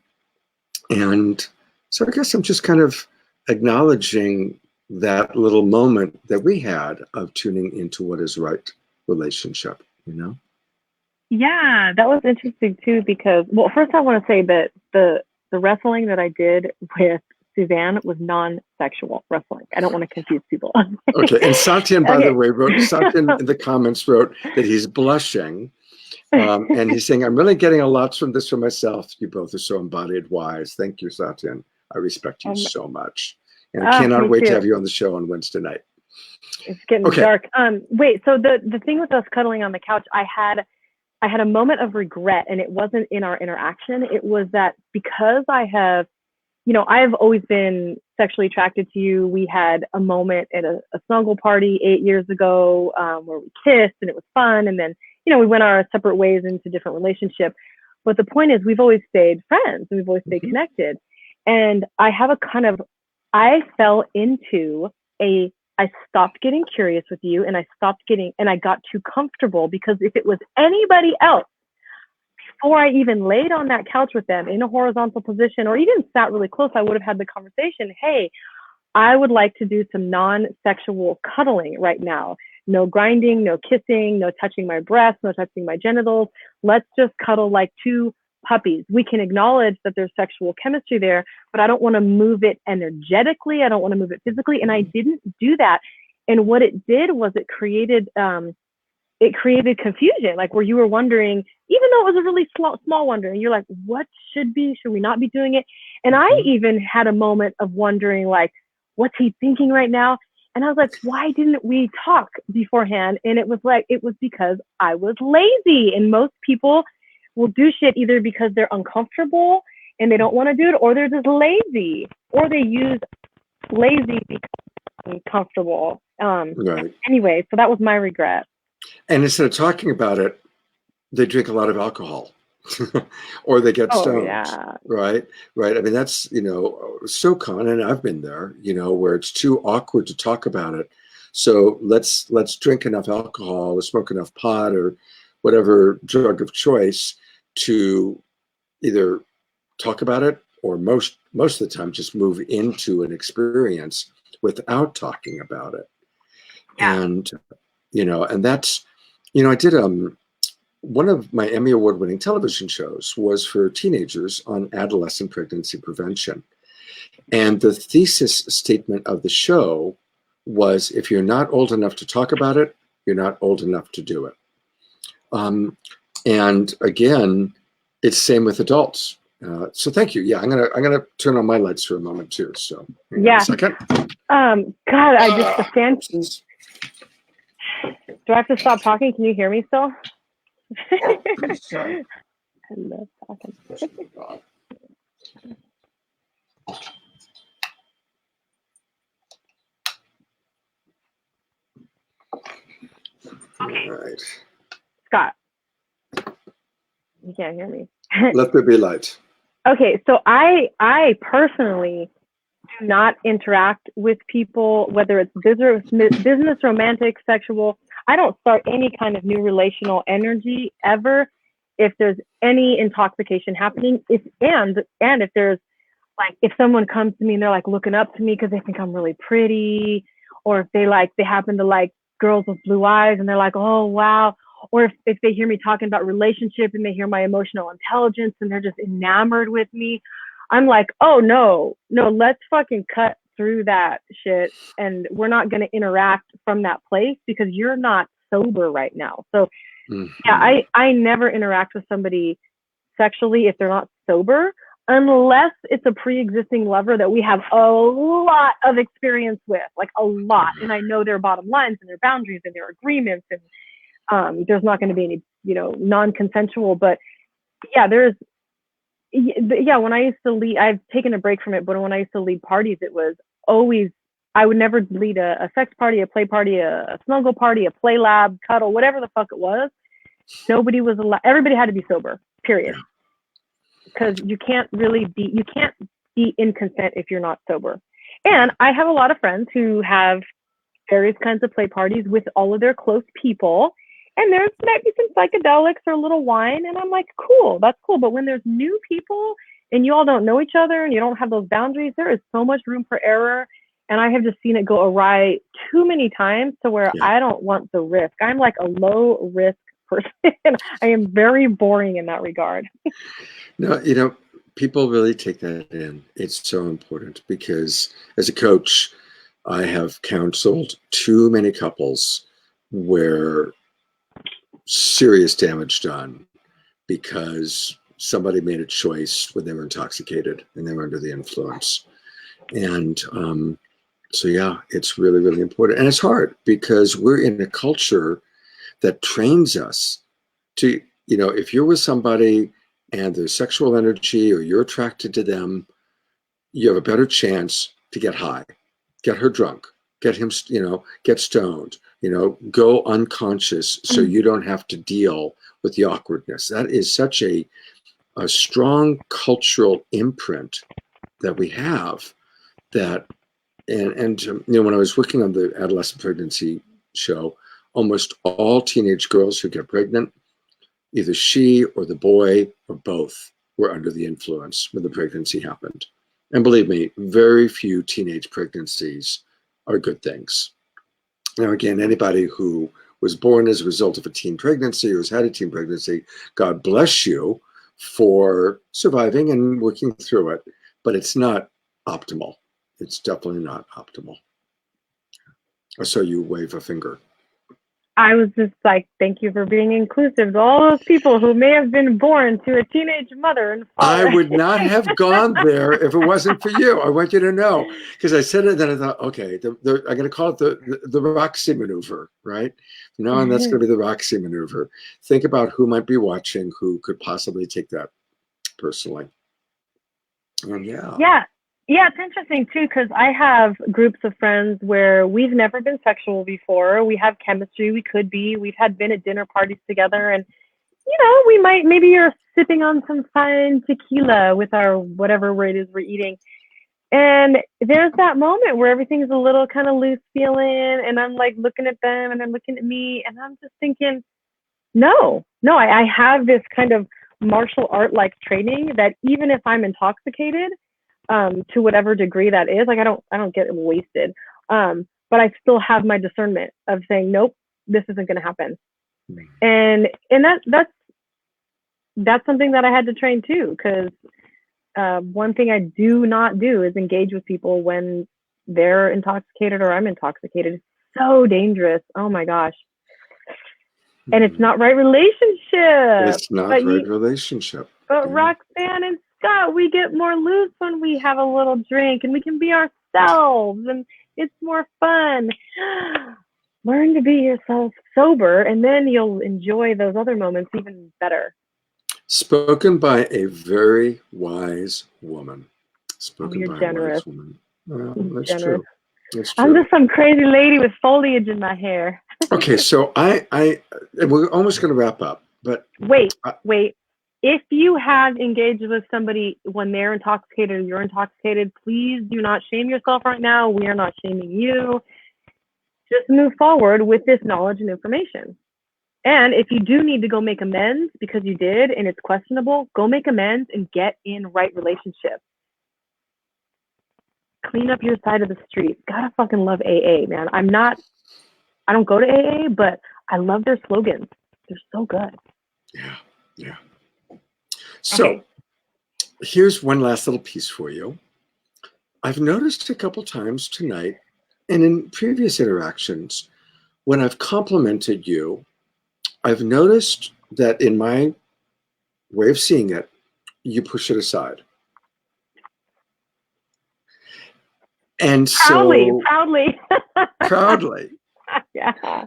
so I guess I'm just kind of acknowledging that little moment that we had of tuning into what is right relationship, you know? Yeah, that was interesting too because, well, first I want to say that the wrestling that I did with Suzanne was non-sexual wrestling. I don't want to confuse people. Okay, and Satyan, by the Okay. way, Satyan in the comments wrote that he's blushing. And he's saying, I'm really getting a lot from this for myself. You both are so embodied wise. Thank you, Satyan. I respect you so much. And I cannot wait to have you on the show on Wednesday night. It's getting dark. Wait, so the thing with us cuddling on the couch, I had a moment of regret, and it wasn't in our interaction. It was that because I have, you know, I've always been sexually attracted to you. We had a moment at a snuggle party 8 years ago where we kissed and it was fun. And then, you know, we went our separate ways into different relationships. But the point is, we've always stayed friends. We've always stayed connected. And I have a kind of, I fell into I stopped getting curious with you, and I got too comfortable, because if it was anybody else, before I even laid on that couch with them in a horizontal position, or even sat really close, I would have had the conversation. Hey, I would like to do some non-sexual cuddling right now. No grinding, no kissing, no touching my breasts, no touching my genitals. Let's just cuddle like two puppies. We can acknowledge that there's sexual chemistry there, but I don't want to move it energetically. I don't want to move it physically. And I didn't do that. And what it did was it created confusion, like where you were wondering, even though it was a really small wonder, and you're like, what should we not be doing it? And I even had a moment of wondering, like, what's he thinking right now? And I was like, why didn't we talk beforehand? And it was because I was lazy. And most people will do shit either because they're uncomfortable and they don't want to do it, or they're just lazy, or they use lazy because they're uncomfortable. Right. Anyway, so that was my regret. And instead of talking about it, they drink a lot of alcohol or they get stoned. Yeah. Right. I mean, that's, so common. And I've been there, where it's too awkward to talk about it. So let's drink enough alcohol or smoke enough pot or whatever drug of choice to either talk about it, or most of the time just move into an experience without talking about it. Yeah. And and that's, I did one of my Emmy Award-winning television shows was for teenagers on adolescent pregnancy prevention. And the thesis statement of the show was, if you're not old enough to talk about it, you're not old enough to do it. And again, it's same with adults. So thank you. Yeah, I'm gonna turn on my lights for a moment too. So hang on a second. God, the fan. Do I have to stop talking? Can you hear me still? I love talking. All right. Scott, you can't hear me. Let there be light. Okay, so I personally do not interact with people, whether it's business, romantic, sexual. I don't start any kind of new relational energy ever if there's any intoxication happening. If there's like, if someone comes to me and they're like looking up to me because they think I'm really pretty, or if they happen to like girls with blue eyes and they're like, oh wow, or if they hear me talking about relationship and they hear my emotional intelligence and they're just enamored with me, I'm like, oh no, let's fucking cut through that shit, and we're not going to interact from that place because you're not sober right now. So yeah, I never interact with somebody sexually if they're not sober, unless it's a pre-existing lover that we have a lot of experience with, like a lot, and I know their bottom lines and their boundaries and their agreements, and there's not going to be any non-consensual. But yeah, when I used to lead, I've taken a break from it, but when I used to lead parties, it was always, I would never lead a sex party, a play party, a snuggle party, a play lab, cuddle, whatever the fuck it was. Nobody was allowed. Everybody had to be sober, period. Because you can't be in consent if you're not sober. And I have a lot of friends who have various kinds of play parties with all of their close people, and there might be some psychedelics or a little wine, and I'm like, cool, that's cool. But when there's new people and you all don't know each other and you don't have those boundaries, there is so much room for error. And I have just seen it go awry too many times to where I don't want the risk. I'm like a low risk person. I am very boring in that regard. No, people really take that in. It's so important because as a coach, I have counseled too many couples where serious damage done because somebody made a choice when they were intoxicated and they were under the influence. And so, yeah, it's really, really important. And it's hard because we're in a culture that trains us to, if you're with somebody and there's sexual energy or you're attracted to them, you have a better chance to get high, get her drunk, get him, get stoned, go unconscious so you don't have to deal with the awkwardness. That is such a a strong cultural imprint that we have that, and when I was working on the adolescent pregnancy show, almost all teenage girls who get pregnant, either she or the boy or both were under the influence when the pregnancy happened. And believe me, very few teenage pregnancies are good things. Now, again, anybody who was born as a result of a teen pregnancy or has had a teen pregnancy, God bless you for surviving and working through it, but it's not optimal. It's definitely not optimal. I saw you wave a finger. I was just like, thank you for being inclusive to all those people who may have been born to a teenage mother and father. I would not have gone there if it wasn't for you. I want you to know, because I said it, then I thought, okay, I'm going to call it the Roxy maneuver, right? From now on, that's going to be the Roxy maneuver. Think about who might be watching, who could possibly take that personally. And Yeah, it's interesting too, because I have groups of friends where we've never been sexual before. We have chemistry, we could be. We've been at dinner parties together, and we might, maybe you're sipping on some fine tequila with our whatever it is we're eating. And there's that moment where everything's a little kind of loose feeling, and I'm like looking at them and they're looking at me, and I'm just thinking, no, I have this kind of martial art like training that even if I'm intoxicated, to whatever degree that is, like I don't get wasted, but I still have my discernment of saying, nope, this isn't going to happen. And that's something that I had to train too, because one thing I do not do is engage with people when they're intoxicated or I'm intoxicated. It's so dangerous. Oh my gosh. And it's not right relationship. It's not right relationship. But Roxanne and Scott, we get more loose when we have a little drink and we can be ourselves and it's more fun. Learn to be yourself sober, and then you'll enjoy those other moments even better. Spoken by a very wise woman. Spoken by generous. A wise woman. Well, that's generous. True. That's true. I'm just some crazy lady with foliage in my hair. Okay, so we're almost going to wrap up, but wait. If you have engaged with somebody when they're intoxicated or you're intoxicated, please do not shame yourself right now. We are not shaming you. Just move forward with this knowledge and information. And if you do need to go make amends because you did and it's questionable, go make amends and get in right relationship. Clean up your side of the street. Gotta fucking love AA, man. I don't go to AA, but I love their slogans. They're so good. Yeah. So here's one last little piece for you. I've noticed a couple times tonight and in previous interactions, when I've complimented you, I've noticed that in my way of seeing it, you push it aside. And so proudly. Yeah.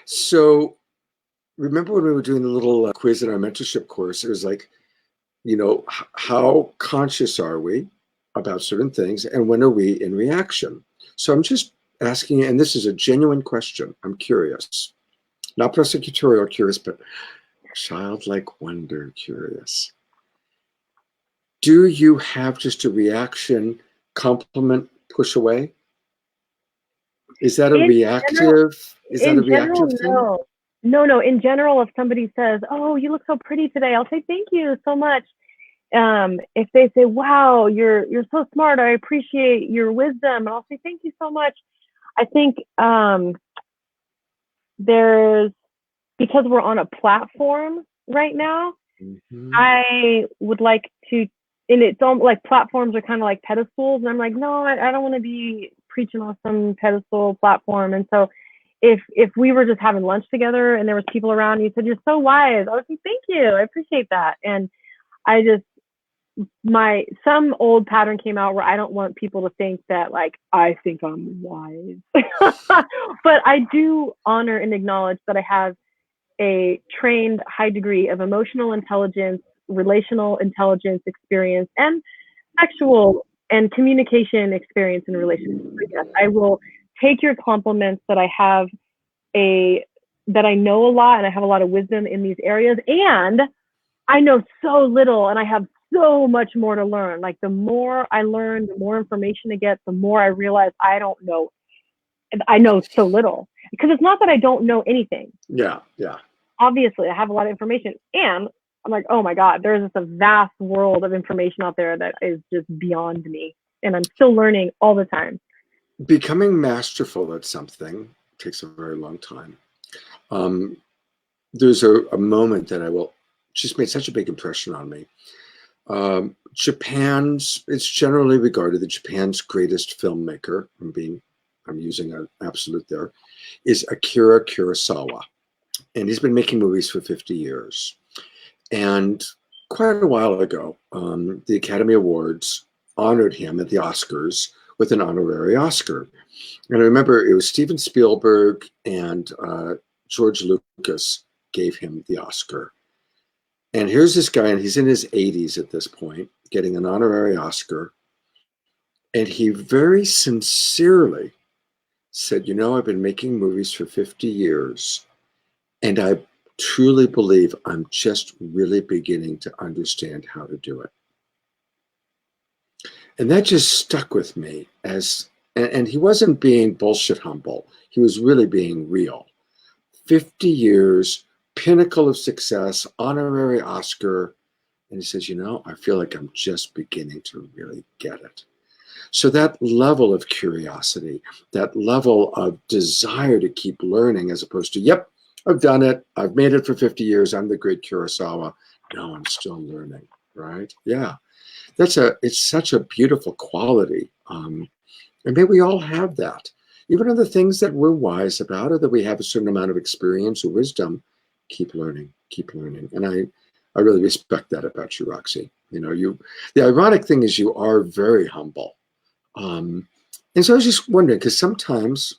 So remember when we were doing the little quiz in our mentorship course, it was like, how conscious are we about certain things and when are we in reaction? So I'm just asking you, and this is a genuine question. I'm curious, not prosecutorial curious, but childlike wonder curious. Do you have just a reaction, compliment, push away? Is that a reactive thing? No. In general, if somebody says, "Oh, you look so pretty today," I'll say, "Thank you so much." If they say, "Wow, you're so smart. I appreciate your wisdom," and I'll say, "Thank you so much." I think because we're on a platform right now, I would like to, and it's almost like platforms are kind of like pedestals, and I'm like, no, I don't want to be preaching on some pedestal platform. And so if we were just having lunch together and there was people around and you said, "You're so wise," I would say, "Thank you, I appreciate that." And I just, some old pattern came out where I don't want people to think that like I think I'm wise. But I do honor and acknowledge that I have a trained high degree of emotional intelligence, relational intelligence experience, and sexual and communication experience in relationships. Yes, I will take your compliments that I know a lot and I have a lot of wisdom in these areas. And I know so little and I have so much more to learn. Like the more I learn, the more information I get, the more I realize I don't know. I know so little because it's not that I don't know anything. Yeah, yeah. Obviously, I have a lot of information and I'm like, oh my God, there's just a vast world of information out there that is just beyond me. And I'm still learning all the time. Becoming masterful at something takes a very long time. There's a moment that just made such a big impression on me. It's generally regarded that Japan's greatest filmmaker, I'm using an absolute there, is Akira Kurosawa. And he's been making movies for 50 years. And quite a while ago, the Academy Awards honored him at the Oscars with an honorary Oscar. And I remember it was Steven Spielberg and George Lucas gave him the Oscar. And here's this guy, and he's in his 80s at this point, getting an honorary Oscar. And he very sincerely said, you know, I've been making movies for 50 years, and I truly believe I'm just really beginning to understand how to do it. And that just stuck with me and he wasn't being bullshit humble. He was really being real. 50 years, pinnacle of success, honorary Oscar. And he says, you know, I feel like I'm just beginning to really get it. So that level of curiosity, that level of desire to keep learning as opposed to, yep, I've done it. I've made it for 50 years. I'm the great Kurosawa. No, I'm still learning, right? Yeah. It's such a beautiful quality. And maybe we all have that. Even on the things that we're wise about or that we have a certain amount of experience or wisdom, keep learning, keep learning. And I really respect that about you, Roxy. You know, the ironic thing is you are very humble. And so I was just wondering, because sometimes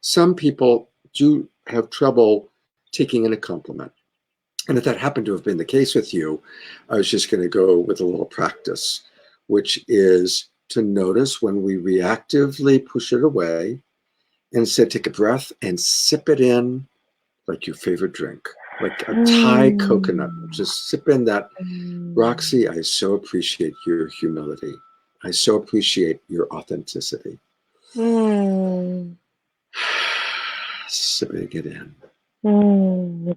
some people do have trouble taking in a compliment. And if that happened to have been the case with you, I was just going to go with a little practice, which is to notice when we reactively push it away and instead take a breath and sip it in like your favorite drink, like a Thai coconut. Just sip in that. Roxy, I so appreciate your humility. I so appreciate your authenticity. Sipping it in.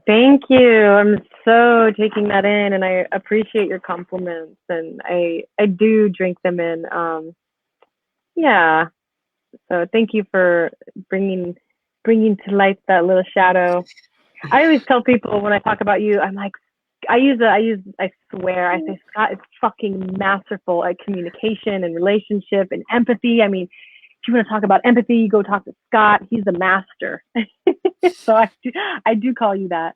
Thank you. I'm so taking that in, and I appreciate your compliments, and I do drink them in. Yeah. So thank you for bringing to light that little shadow. I always tell people when I talk about you, I'm like, I swear, I say Scott is fucking masterful at communication and relationship and empathy. I mean, if you want to talk about empathy, go talk to Scott. He's the master. So I do call you that.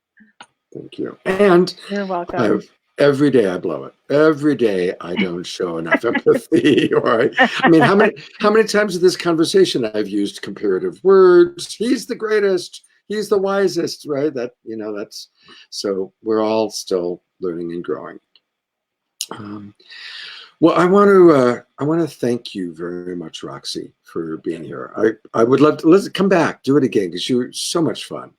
Thank you. And you're welcome. Every day I blow it. Every day I don't show enough empathy. Right? I mean, how many times in this conversation I've used comparative words? He's the greatest. He's the wisest, right? That's so we're all still learning and growing. Well, I want to thank you very much, Roxy, for being here. I would love to let's come back, do it again, because you're so much fun.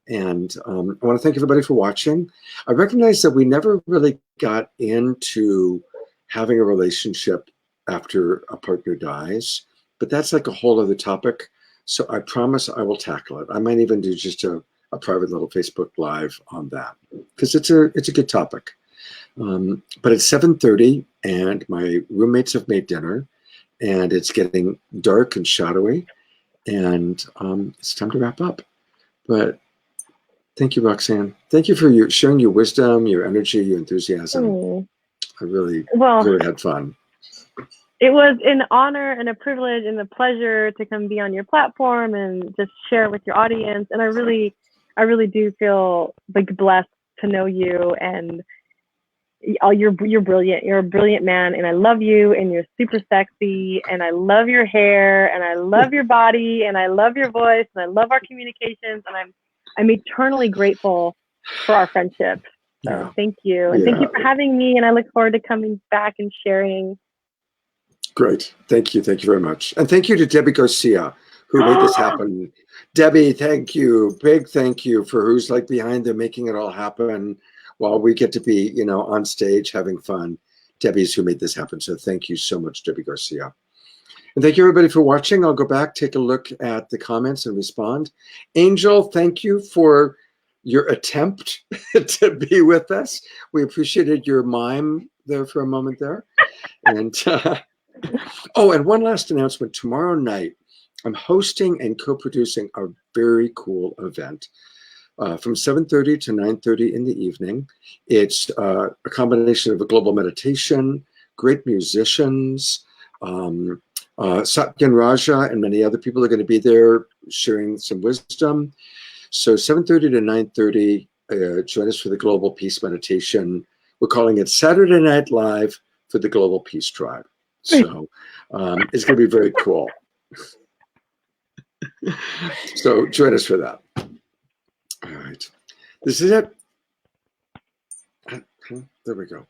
And I want to thank everybody for watching. I recognize that we never really got into having a relationship after a partner dies, but that's like a whole other topic. So I promise I will tackle it. I might even do just a private little Facebook Live on that because it's a good topic. But it's 7:30 and my roommates have made dinner and it's getting dark and shadowy and it's time to wrap up. But thank you, Roxanne. Thank you for sharing your wisdom, your energy, your enthusiasm. I really had fun. It was an honor and a privilege and a pleasure to come be on your platform and just share with your audience. And I really do feel like blessed to know you, and you're brilliant. You're a brilliant man, and I love you, and you're super sexy, and I love your hair, and I love your body, and I love your voice, and I love our communications, and I'm eternally grateful for our friendship. So thank you. And thank you for having me, and I look forward to coming back and sharing. Great. Thank you. Thank you very much. And thank you to Debbie Garcia, who made this happen. Debbie, thank you. Big thank you for who's like behind the making it all happen. while we get to be, on stage having fun. Debbie's who made this happen. So thank you so much, Debbie Garcia. And thank you everybody for watching. I'll go back, take a look at the comments and respond. Angel, thank you for your attempt to be with us. We appreciated your mime there for a moment there. And and one last announcement. Tomorrow night, I'm hosting and co-producing a very cool event from 7:30 to 9:30 in the evening. It's a combination of a global meditation, great musicians, Satyan Raja and many other people are going to be there sharing some wisdom. So 7:30 to 9:30, join us for the Global Peace Meditation. We're calling it Saturday Night Live for the Global Peace Tribe. So it's going to be very cool. So join us for that. All right. This is it. There we go.